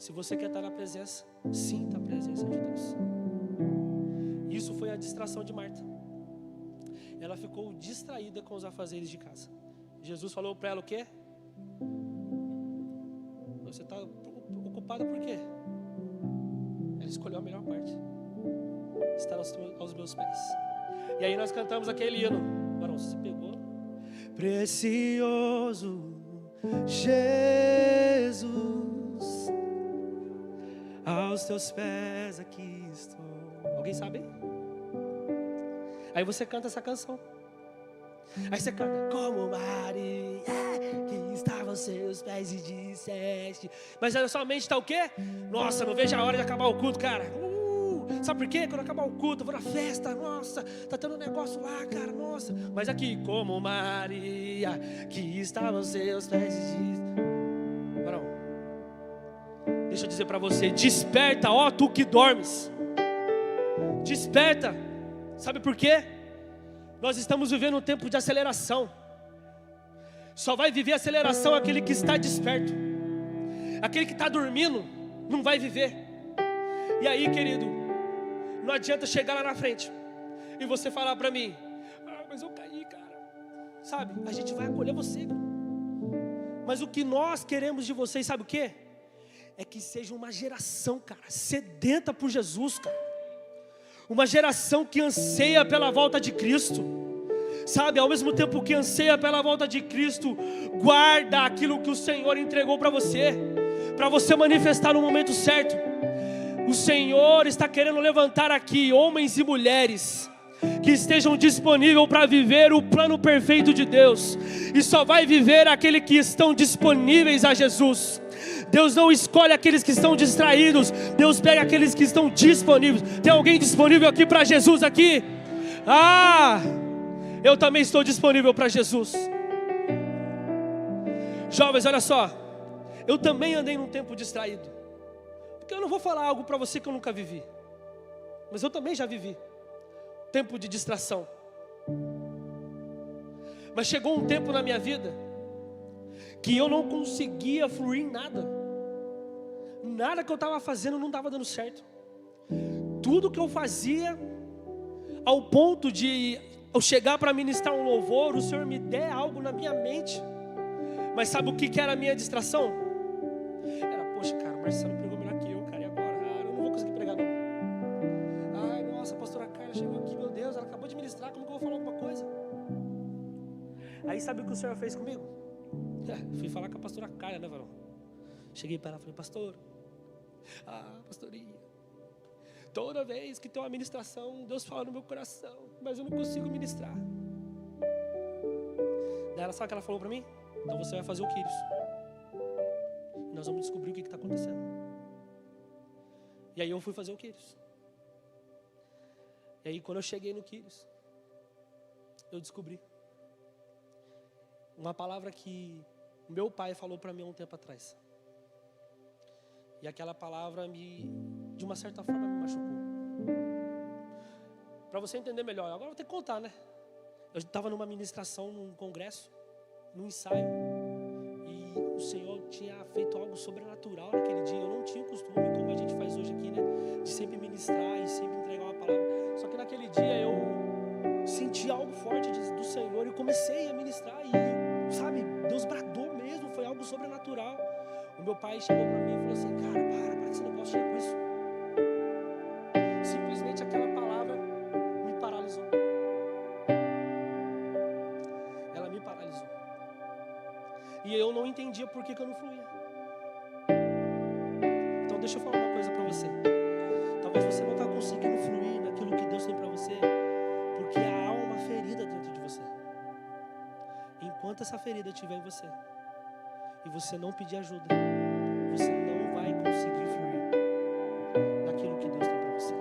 Se você quer estar na presença, sinta a presença de Deus. Isso foi a distração de Marta. Ela ficou distraída com os afazeres de casa. Jesus falou para ela o quê? Você está ocupada por quê? Ela escolheu a melhor parte. Estar aos meus pés. E aí nós cantamos aquele hino. Barão, você pegou? Precioso Jesus, aos teus pés aqui estou. Alguém sabe? Aí você canta essa canção. Aí você canta: como Maria que estava aos seus pés e disseste. Mas ela somente está o quê? Nossa, não vejo a hora de acabar o culto, cara. Sabe por quê? Quando acabar o culto, eu vou na festa. Nossa, tá tendo um negócio lá, cara. Nossa. Mas aqui, como Maria que estava aos seus pés e disseste. Barão, deixa eu dizer para você: desperta, ó tu que dormes. Desperta. Sabe por quê? Nós estamos vivendo um tempo de aceleração. Só vai viver aceleração aquele que está desperto. Aquele que está dormindo não vai viver. E aí, querido, não adianta chegar lá na frente e você falar para mim: mas eu caí, cara. Sabe, a gente vai acolher você. Mas o que nós queremos de vocês, sabe o quê? É que seja uma geração, cara, sedenta por Jesus, cara. Uma geração que anseia pela volta de Cristo. Sabe, ao mesmo tempo que anseia pela volta de Cristo, guarda aquilo que o Senhor entregou para você manifestar no momento certo. O Senhor está querendo levantar aqui homens e mulheres que estejam disponíveis para viver o plano perfeito de Deus. E só vai viver aquele que estão disponíveis a Jesus. Deus não escolhe aqueles que estão distraídos. Deus pega aqueles que estão disponíveis. Tem alguém disponível aqui para Jesus aqui? Eu também estou disponível para Jesus. Jovens, olha só. Eu também andei num tempo distraído. Porque eu não vou falar algo para você que eu nunca vivi. Mas eu também já vivi tempo de distração. Mas chegou um tempo na minha vida que eu não conseguia fluir em nada. Nada que eu estava fazendo não estava dando certo. Tudo que eu fazia, ao ponto de eu chegar para ministrar um louvor, o Senhor me der algo na minha mente. Mas sabe o que era a minha distração? Era: poxa, cara, o Marcelo pregou melhor que eu, cara, e agora? Eu não vou conseguir pregar não. Ai, nossa, a pastora Carla chegou aqui, meu Deus, ela acabou de ministrar, como que eu vou falar alguma coisa? Aí sabe o que o Senhor fez comigo? Fui falar com a pastora Carla, né, varão? Cheguei para ela e falei: pastor, pastorinha, toda vez que tem uma ministração, Deus fala no meu coração, mas eu não consigo ministrar. Daí ela, sabe o que ela falou para mim? Então você vai fazer o Quírios. E nós vamos descobrir o que está acontecendo. E aí eu fui fazer o Quírios. E aí quando eu cheguei no Quírios, eu descobri uma palavra que meu pai falou para mim há um tempo atrás. E aquela palavra de uma certa forma me machucou. Para você entender melhor, agora eu vou ter que contar, né? Eu estava numa ministração, num congresso, num ensaio, e o Senhor tinha feito algo sobrenatural naquele dia. Eu não tinha o costume, como a gente faz hoje aqui, né? De sempre ministrar e sempre entregar uma palavra. Só que naquele dia eu senti algo forte do Senhor e comecei a ministrar. E, sabe, Deus bradou mesmo, foi algo sobrenatural. O meu pai chegou para mim e falou assim: cara, para que você não pode chegar com isso. Simplesmente aquela palavra me paralisou. Ela me paralisou. E eu não entendia por que eu não fluía. Então deixa eu falar uma coisa para você. Talvez você não está conseguindo fluir naquilo que Deus tem para você, porque há uma ferida dentro de você. Enquanto essa ferida estiver em você e você não pedir ajuda, você não vai conseguir fluir naquilo que Deus tem para você.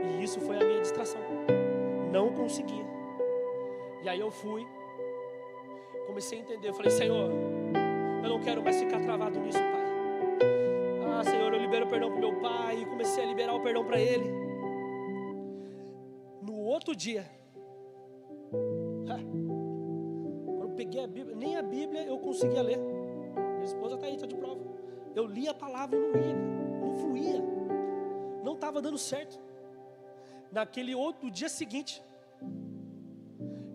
E isso foi a minha distração. Não conseguia. E aí eu fui, comecei a entender. Eu falei: Senhor, eu não quero mais ficar travado nisso, Pai. Senhor, eu libero o perdão para o meu pai. E comecei a liberar o perdão para ele. No outro dia, quando eu peguei a Bíblia, nem a Bíblia eu conseguia ler. Minha esposa está aí, está de prova. Eu li a palavra e não ia, não fluía. Não estava dando certo. Naquele outro dia seguinte,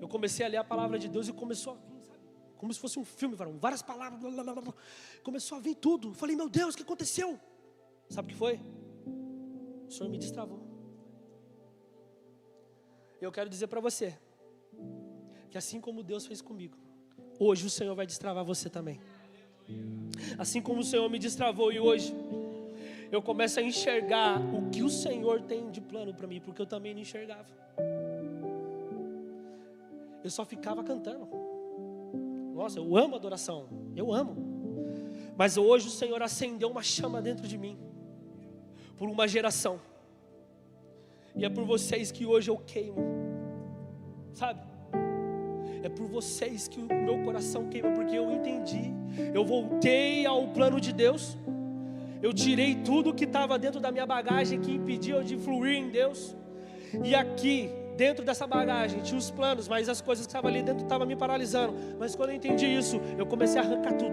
eu comecei a ler a palavra de Deus e começou a vir, sabe? Como se fosse um filme, várias palavras, blá, blá, blá, blá. Começou a vir tudo. Eu falei, meu Deus, o que aconteceu? Sabe o que foi? O Senhor me destravou. Eu quero dizer para você, que assim como Deus fez comigo, hoje o Senhor vai destravar você também. Assim como o Senhor me destravou e hoje eu começo a enxergar o que o Senhor tem de plano para mim, porque eu também não enxergava. Eu só ficava cantando. Nossa, eu amo adoração, eu amo. Mas hoje o Senhor acendeu uma chama dentro de mim, por uma geração. E é por vocês que hoje eu queimo, sabe? É por vocês que o meu coração queima, porque eu entendi. Eu voltei ao plano de Deus. Eu tirei tudo que estava dentro da minha bagagem, que impedia eu de fluir em Deus. E aqui, dentro dessa bagagem, tinha os planos, mas as coisas que estavam ali dentro estavam me paralisando. Mas quando eu entendi isso, eu comecei a arrancar tudo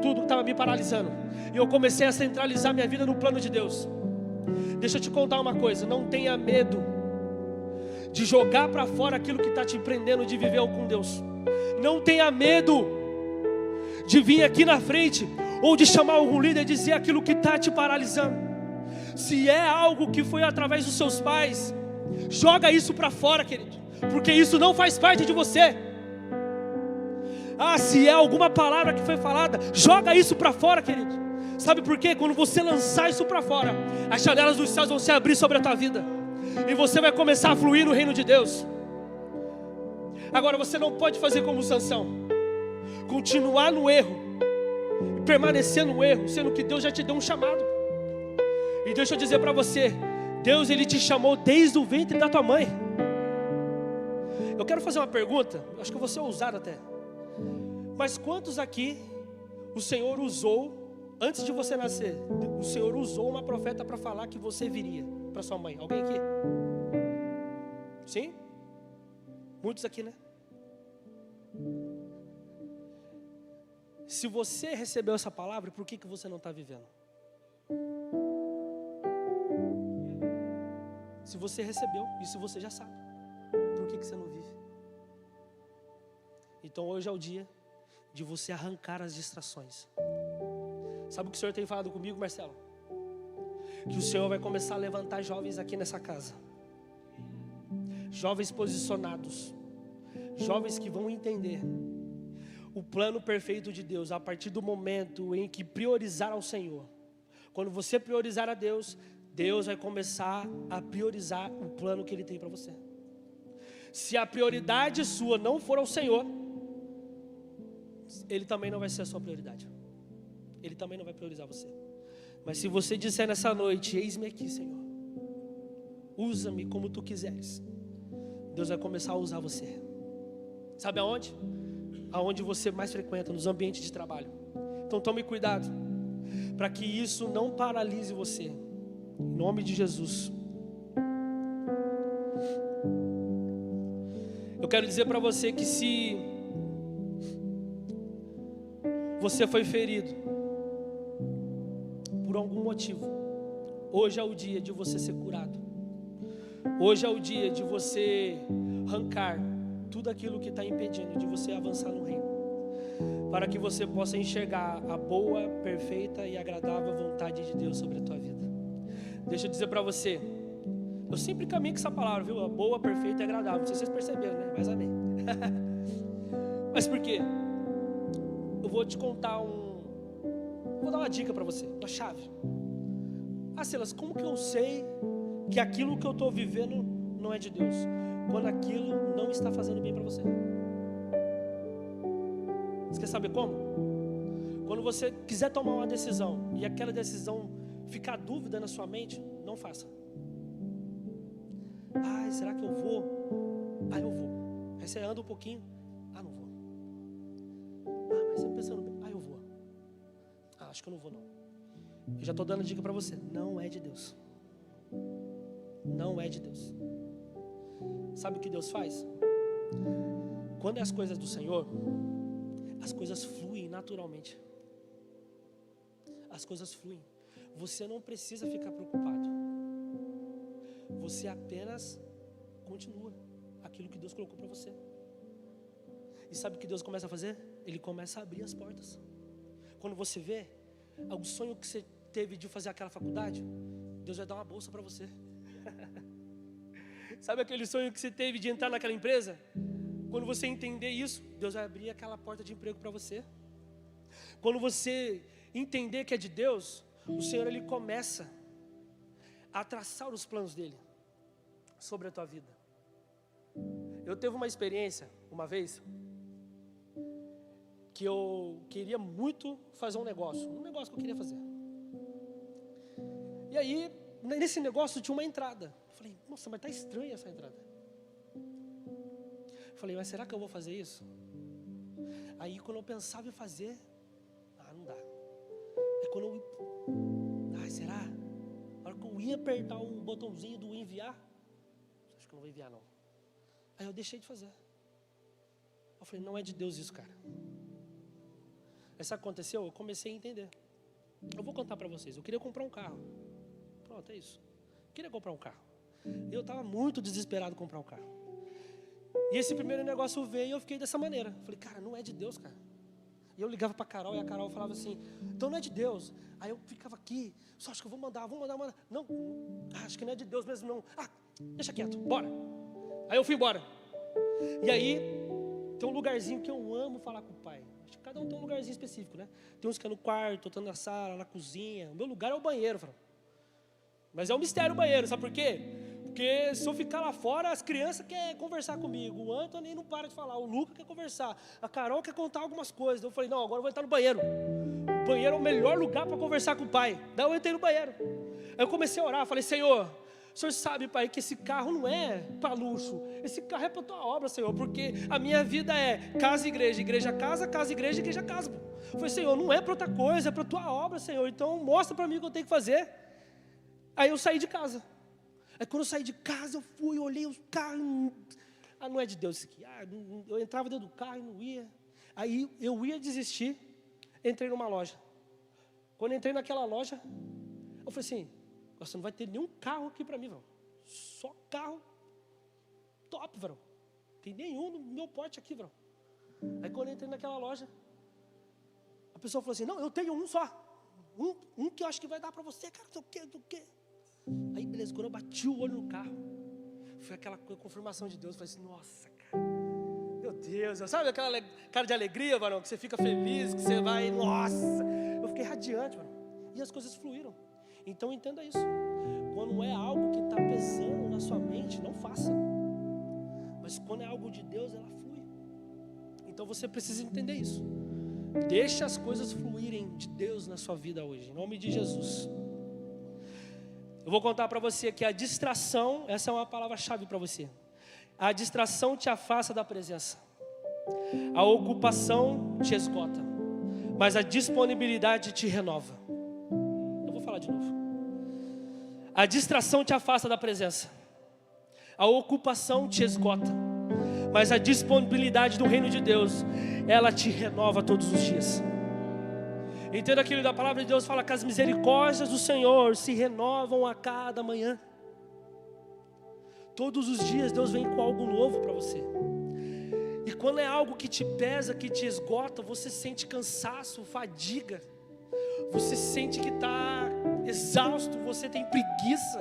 que estava me paralisando. E eu comecei a centralizar minha vida no plano de Deus. Deixa eu te contar uma coisa, não tenha medo de jogar para fora aquilo que está te prendendo de viver com Deus. Não tenha medo de vir aqui na frente ou de chamar algum líder e dizer aquilo que está te paralisando. Se é algo que foi através dos seus pais, joga isso para fora, querido, porque isso não faz parte de você. Se é alguma palavra que foi falada, joga isso para fora, querido. Sabe por quê? Quando você lançar isso para fora, as janelas dos céus vão se abrir sobre a tua vida, e você vai começar a fluir no reino de Deus. Agora você não pode fazer como Sansão, continuar no erro, e permanecer no erro, sendo que Deus já te deu um chamado. E deixa eu dizer para você, Deus ele te chamou desde o ventre da tua mãe. Eu quero fazer uma pergunta, acho que eu vou ser ousado até. Mas quantos aqui o Senhor usou, antes de você nascer, o Senhor usou uma profeta para falar que você viria para sua mãe? Alguém aqui? Sim? Muitos aqui, né? Se você recebeu essa palavra, por que você não está vivendo? Se você recebeu, isso você já sabe, por que você não vive? Então hoje é o dia de você arrancar as distrações. Sabe o que o Senhor tem falado comigo, Marcelo? Que o Senhor vai começar a levantar jovens aqui nessa casa. Jovens posicionados. Jovens que vão entender o plano perfeito de Deus a partir do momento em que priorizar ao Senhor. Quando você priorizar a Deus, Deus vai começar a priorizar o plano que Ele tem para você. Se a prioridade sua não for ao Senhor, Ele também não vai ser a sua prioridade. Ele também não vai priorizar você. Mas se você disser nessa noite, eis-me aqui, Senhor, usa-me como Tu quiseres, Deus vai começar a usar você. Sabe aonde? Aonde você mais frequenta, nos ambientes de trabalho. Então tome cuidado, para que isso não paralise você. Em nome de Jesus. Eu quero dizer para você que se você foi ferido por algum motivo, hoje é o dia de você ser curado. Hoje é o dia de você arrancar tudo aquilo que está impedindo de você avançar no reino, para que você possa enxergar a boa, perfeita e agradável vontade de Deus sobre a tua vida. Deixa eu dizer para você, eu sempre caminho com essa palavra, viu? A boa, perfeita e agradável. Não sei se vocês perceberam, né? Mas amém. Mas por quê? Eu vou te contar vou dar uma dica para você, uma chave. Silas, como que eu sei que aquilo que eu estou vivendo não é de Deus? Quando aquilo não está fazendo bem para você. Você quer saber como? Quando você quiser tomar uma decisão e aquela decisão ficar dúvida na sua mente, não faça. Será que eu vou? Eu vou. Aí você anda um pouquinho, não vou. Mas você pensando bem, eu vou. Acho que eu não vou não. Eu já estou dando dica para você, não é de Deus. Não é de Deus. Sabe o que Deus faz? Quando é as coisas do Senhor, as coisas fluem naturalmente. as coisas fluem. Você não precisa ficar preocupado. Você apenas continua aquilo que Deus colocou para você. E sabe o que Deus começa a fazer? Ele começa a abrir as portas. Quando você vê o sonho que você teve de fazer aquela faculdade, Deus vai dar uma bolsa para você. Sabe aquele sonho que você teve de entrar naquela empresa? Quando você entender isso, Deus vai abrir aquela porta de emprego para você. Quando você entender que é de Deus, o Senhor ele começa a traçar os planos dele sobre a tua vida. Eu teve uma experiência uma vez que eu queria muito fazer um negócio que eu queria fazer. E aí, nesse negócio tinha uma entrada. Eu falei, nossa, mas tá estranha essa entrada. Eu falei, mas será que eu vou fazer isso? Aí quando eu pensava em fazer, não dá. Aí quando eu, será? Na hora que eu ia apertar o botãozinho do enviar, acho que eu não vou enviar não. Aí eu deixei de fazer. Eu falei, não é de Deus isso, cara. Aí sabe o que aconteceu? Eu comecei a entender. Eu vou contar para vocês. Eu queria comprar um carro. Pronto, é isso. Eu queria comprar um carro. E eu estava muito desesperado em comprar um carro. E esse primeiro negócio veio e eu fiquei dessa maneira. Eu falei, cara, não é de Deus, cara. E eu ligava para a Carol e a Carol falava assim, então não é de Deus. Aí eu ficava aqui, só acho que eu vou mandar. Não, acho que não é de Deus mesmo não. Deixa quieto, bora. Aí eu fui embora. E aí, tem um lugarzinho que eu amo falar com o pai. Acho que cada um tem um lugarzinho específico, né? Tem uns que é no quarto, outro na sala, na cozinha. O meu lugar é o banheiro, Fran. Mas é um mistério o banheiro, sabe por quê? Porque se eu ficar lá fora, as crianças querem conversar comigo. O Anthony não para de falar, o Luca quer conversar. A Carol quer contar algumas coisas. Eu falei, não, agora eu vou entrar no banheiro. O banheiro é o melhor lugar para conversar com o pai. Daí eu entrei no banheiro. Aí eu comecei a orar, falei, Senhor, o Senhor sabe, Pai, que esse carro não é para luxo. Esse carro é para a tua obra, Senhor. Porque a minha vida é casa, igreja, igreja, casa, igreja, igreja, casa. Eu falei, Senhor, não é para outra coisa, é para a tua obra, Senhor. Então mostra para mim o que eu tenho que fazer. Aí eu saí de casa. Aí quando eu saí de casa, eu fui, olhei os carros. Não é de Deus isso aqui. Eu entrava dentro do carro e não ia. Aí eu ia desistir, entrei numa loja. Quando entrei naquela loja, eu falei assim, você não vai ter nenhum carro aqui para mim, Vrão. Só carro top, Vrão. Tem nenhum no meu porte aqui, Vrão. Aí quando eu entrei naquela loja, a pessoa falou assim, não, eu tenho um só. Um que eu acho que vai dar para você, cara, do quê? Aí beleza, quando eu bati o olho no carro, foi aquela confirmação de Deus. Eu falei assim, nossa, cara, meu Deus, sabe aquela cara de alegria, varão, que você fica feliz, que você vai, nossa. Eu fiquei radiante, varão, e as coisas fluíram. Então entenda isso, quando é algo que está pesando na sua mente, não faça. Mas quando é algo de Deus, ela flui. Então você precisa entender isso. Deixa as coisas fluírem de Deus na sua vida hoje, em nome de Jesus. Eu vou contar para você que a distração, essa é uma palavra-chave para você. A distração te afasta da presença. A ocupação te esgota. Mas a disponibilidade te renova. Eu vou falar de novo. A distração te afasta da presença. A ocupação te esgota. Mas a disponibilidade do reino de Deus, ela te renova todos os dias. Entenda aquilo da palavra de Deus, fala que as misericórdias do Senhor se renovam a cada manhã. Todos os dias Deus vem com algo novo para você. E quando é algo que te pesa, que te esgota, você sente cansaço, fadiga. Você sente que está exausto, você tem preguiça.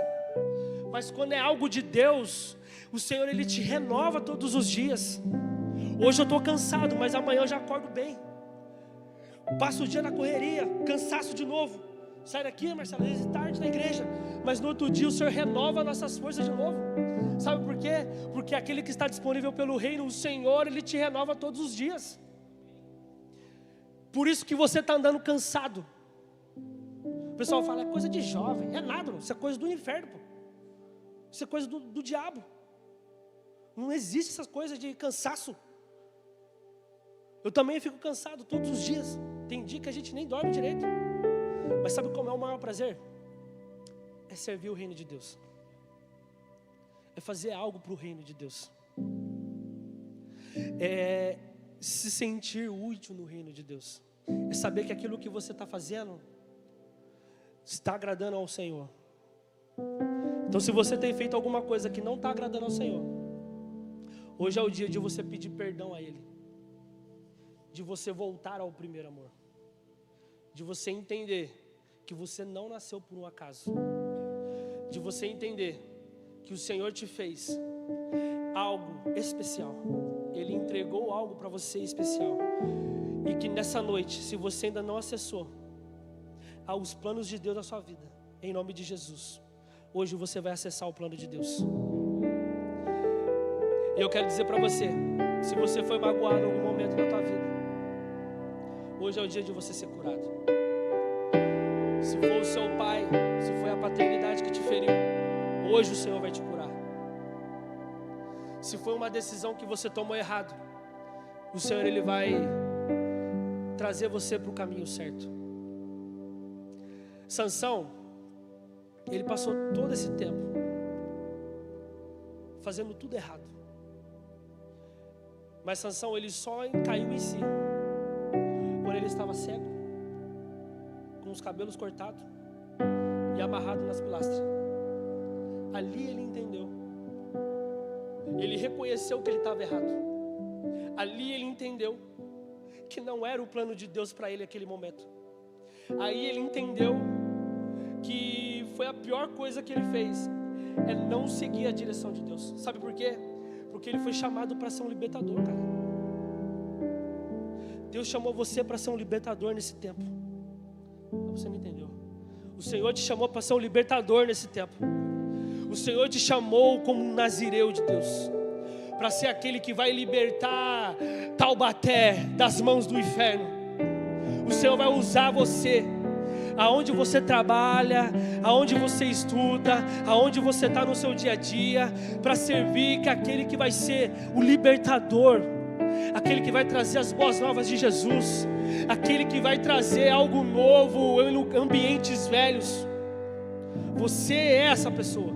Mas quando é algo de Deus, o Senhor ele te renova todos os dias. Hoje eu estou cansado, mas amanhã eu já acordo bem. Passo o dia na correria, cansaço de novo. Sai daqui, Marcelo, às vezes tarde na igreja. Mas no outro dia o Senhor renova nossas forças de novo. Sabe por quê? Porque aquele que está disponível pelo reino, o Senhor, Ele te renova todos os dias. Por isso que você está andando cansado. O pessoal fala, é coisa de jovem. É nada, isso é coisa do inferno, pô. Isso é coisa do diabo. Não existe essas coisas de cansaço. Eu também fico cansado todos os dias. Tem dia que a gente nem dorme direito. Mas sabe qual é o maior prazer? É servir o reino de Deus. É fazer algo para o reino de Deus. É se sentir útil no reino de Deus. É saber que aquilo que você está fazendo está agradando ao Senhor. Então, se você tem feito alguma coisa que não está agradando ao Senhor, hoje é o dia de você pedir perdão a Ele, de você voltar ao primeiro amor, de você entender que você não nasceu por um acaso, de você entender que o Senhor te fez algo especial, Ele entregou algo para você especial, e que nessa noite, se você ainda não acessou aos planos de Deus na sua vida, em nome de Jesus, hoje você vai acessar o plano de Deus. E eu quero dizer para você, se você foi magoado em algum momento da tua vida, hoje é o dia de você ser curado. Se for o seu pai, se foi a paternidade que te feriu, hoje o Senhor vai te curar. Se foi uma decisão que você tomou errado, o Senhor Ele vai trazer você para o caminho certo. Sansão, ele passou todo esse tempo fazendo tudo errado. Mas Sansão, ele só caiu em si quando ele estava cego, com os cabelos cortados e amarrado nas pilastras. Ali ele entendeu. Ele reconheceu que ele estava errado. Ali ele entendeu que não era o plano de Deus para ele naquele momento. Aí ele entendeu que foi a pior coisa que ele fez, é não seguir a direção de Deus. Sabe por quê? Porque ele foi chamado para ser um libertador, cara. Deus chamou você para ser um libertador nesse tempo. Você não entendeu? O Senhor te chamou para ser um libertador nesse tempo. O Senhor te chamou como um nazireu de Deus, para ser aquele que vai libertar Taubaté das mãos do inferno. O Senhor vai usar você, aonde você trabalha, aonde você estuda, aonde você está no seu dia a dia, para servir que aquele que vai ser o libertador, aquele que vai trazer as boas novas de Jesus, aquele que vai trazer algo novo em ambientes velhos. Você é essa pessoa.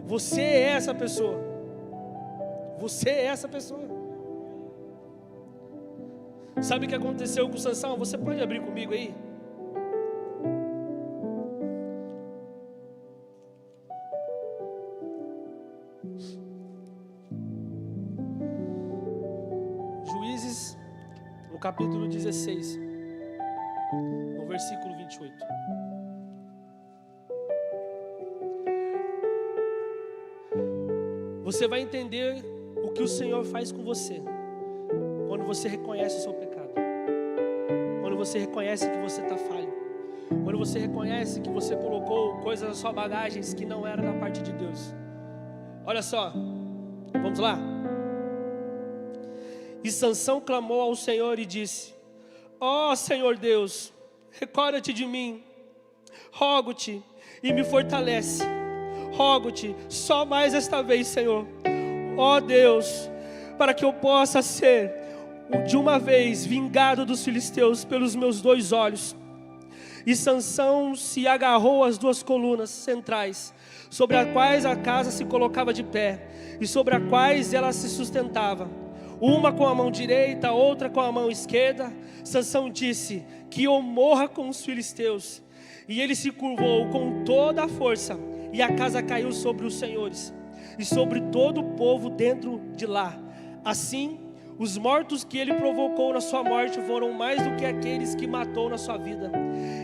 Você é essa pessoa. Você é essa pessoa. Sabe o que aconteceu com Sansão? Você pode abrir comigo aí? Juízes, no capítulo 16, no versículo 28. Você vai entender o que o Senhor faz com você quando você reconhece o seu pecado, quando você reconhece que você está falho, quando você reconhece que você colocou coisas nas suas bagagens que não eram da parte de Deus. Olha só, vamos lá. E Sansão clamou ao Senhor e disse: ó Senhor Deus, recorda-te de mim, rogo-te e me fortalece. Rogo-te só mais esta vez, Senhor, ó Deus, para que eu possa ser de uma vez vingado dos filisteus pelos meus 2 olhos. E Sansão se agarrou às 2 colunas centrais, sobre as quais a casa se colocava de pé, e sobre as quais ela se sustentava, uma com a mão direita, outra com a mão esquerda. Sansão disse: que eu morra com os filisteus. E ele se curvou com toda a força, e a casa caiu sobre os senhores e sobre todo o povo dentro de lá. Assim, os mortos que ele provocou na sua morte foram mais do que aqueles que matou na sua vida.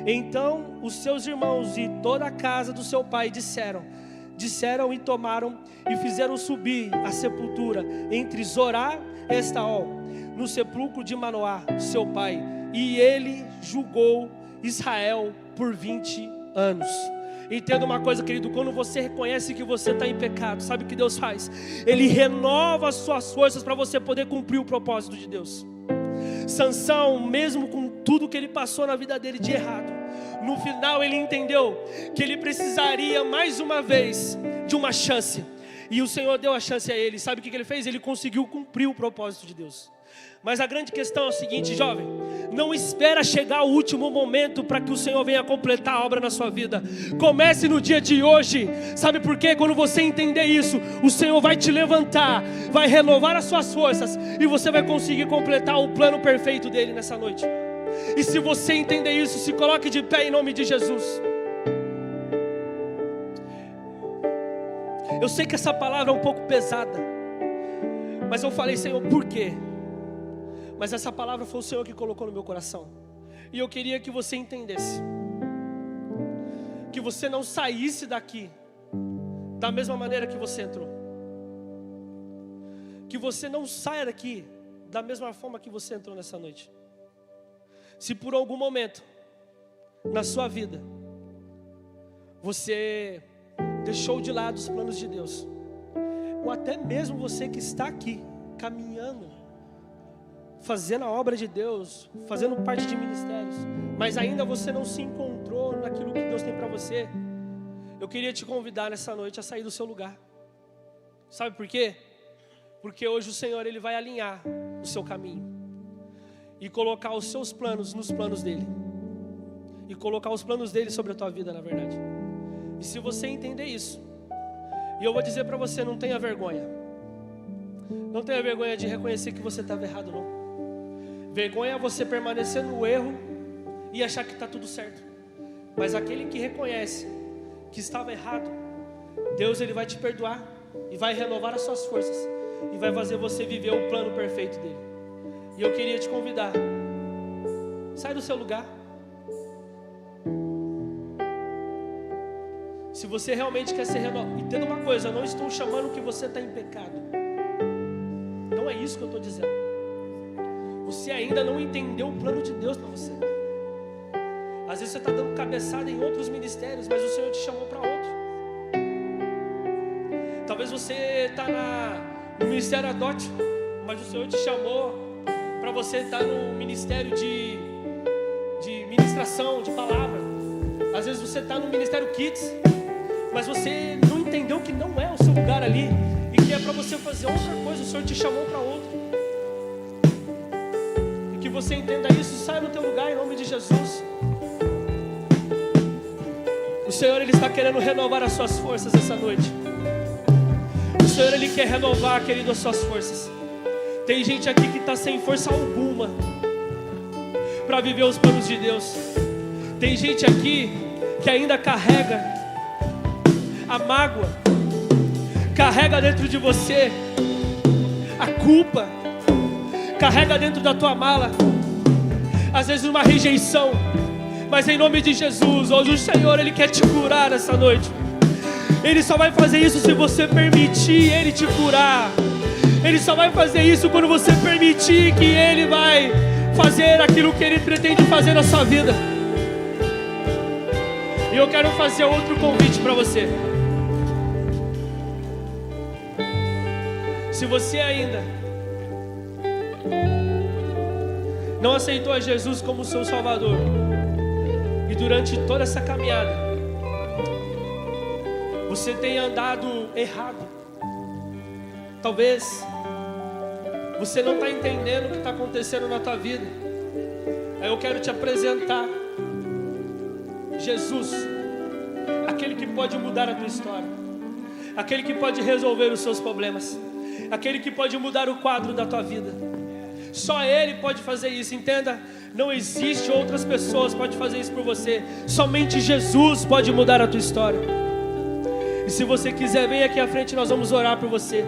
Então os seus irmãos e toda a casa do seu pai disseram e tomaram e fizeram subir a sepultura entre Zorá e Estaol, no sepulcro de Manoá, seu pai. E ele julgou Israel por 20 anos. Entenda uma coisa, querido, quando você reconhece que você está em pecado, sabe o que Deus faz? Ele renova as suas forças para você poder cumprir o propósito de Deus. Sansão, mesmo com tudo que ele passou na vida dele de errado, no final ele entendeu que ele precisaria mais uma vez de uma chance. E o Senhor deu a chance a ele. Sabe o que ele fez? Ele conseguiu cumprir o propósito de Deus. Mas a grande questão é o seguinte, jovem: não espera chegar o último momento para que o Senhor venha completar a obra na sua vida. Comece no dia de hoje. Sabe por quê? Quando você entender isso, o Senhor vai te levantar, vai renovar as suas forças, e você vai conseguir completar o plano perfeito dele nessa noite. E se você entender isso, se coloque de pé em nome de Jesus. Eu sei que essa palavra é um pouco pesada, mas eu falei, Senhor, por quê? Mas essa palavra foi o Senhor que colocou no meu coração. E eu queria que você entendesse, que você não saísse daqui da mesma maneira que você entrou. Que você não saia daqui da mesma forma que você entrou nessa noite. Se por algum momento na sua vida você deixou de lado os planos de Deus, ou até mesmo você que está aqui caminhando, fazendo a obra de Deus, fazendo parte de ministérios, mas ainda você não se encontrou naquilo que Deus tem para você, eu queria te convidar nessa noite a sair do seu lugar. Sabe por quê? Porque hoje o Senhor, Ele vai alinhar o seu caminho e colocar os seus planos nos planos dEle, e colocar os planos dEle sobre a tua vida, na verdade. E se você entender isso, e eu vou dizer para você, não tenha vergonha. Não tenha vergonha de reconhecer que você estava errado, não. Vergonha é você permanecer no erro e achar que está tudo certo. Mas aquele que reconhece que estava errado, Deus, Ele vai te perdoar e vai renovar as suas forças e vai fazer você viver o plano perfeito dEle. E eu queria te convidar, sai do seu lugar. Se você realmente quer ser renovado, entenda uma coisa, eu não estou chamando que você está em pecado. Não é isso que eu estou dizendo. Você ainda não entendeu o plano de Deus para você. Às vezes você está dando cabeçada em outros ministérios, mas o Senhor te chamou para outro. Talvez você está no ministério Adote, mas o Senhor te chamou para você estar no ministério de ministração, de palavra. Às vezes você está no ministério Kids, mas você não entendeu que não é o seu lugar ali e que é para você fazer outra coisa. O Senhor te chamou para outro. E que você entenda isso, saia do teu lugar em nome de Jesus. O Senhor, Ele está querendo renovar as suas forças essa noite. O Senhor, Ele quer renovar, querido, as suas forças. Tem gente aqui que está sem força alguma para viver os planos de Deus. Tem gente aqui que ainda carrega a mágoa, carrega dentro de você a culpa, carrega dentro da tua mala, às vezes uma rejeição. Mas em nome de Jesus, hoje o Senhor, Ele quer te curar essa noite. Ele só vai fazer isso se você permitir Ele te curar. Ele só vai fazer isso quando você permitir que Ele vai fazer aquilo que Ele pretende fazer na sua vida. E eu quero fazer outro convite para você. Se você ainda não aceitou a Jesus como seu Salvador, e durante toda essa caminhada você tenha andado errado, talvez você não está entendendo o que está acontecendo na tua vida, aí eu quero te apresentar Jesus, aquele que pode mudar a tua história, aquele que pode resolver os seus problemas, aquele que pode mudar o quadro da tua vida. Só Ele pode fazer isso, entenda. Não existe outras pessoas que podem fazer isso por você. Somente Jesus pode mudar a tua história. E se você quiser, vem aqui à frente, nós vamos orar por você.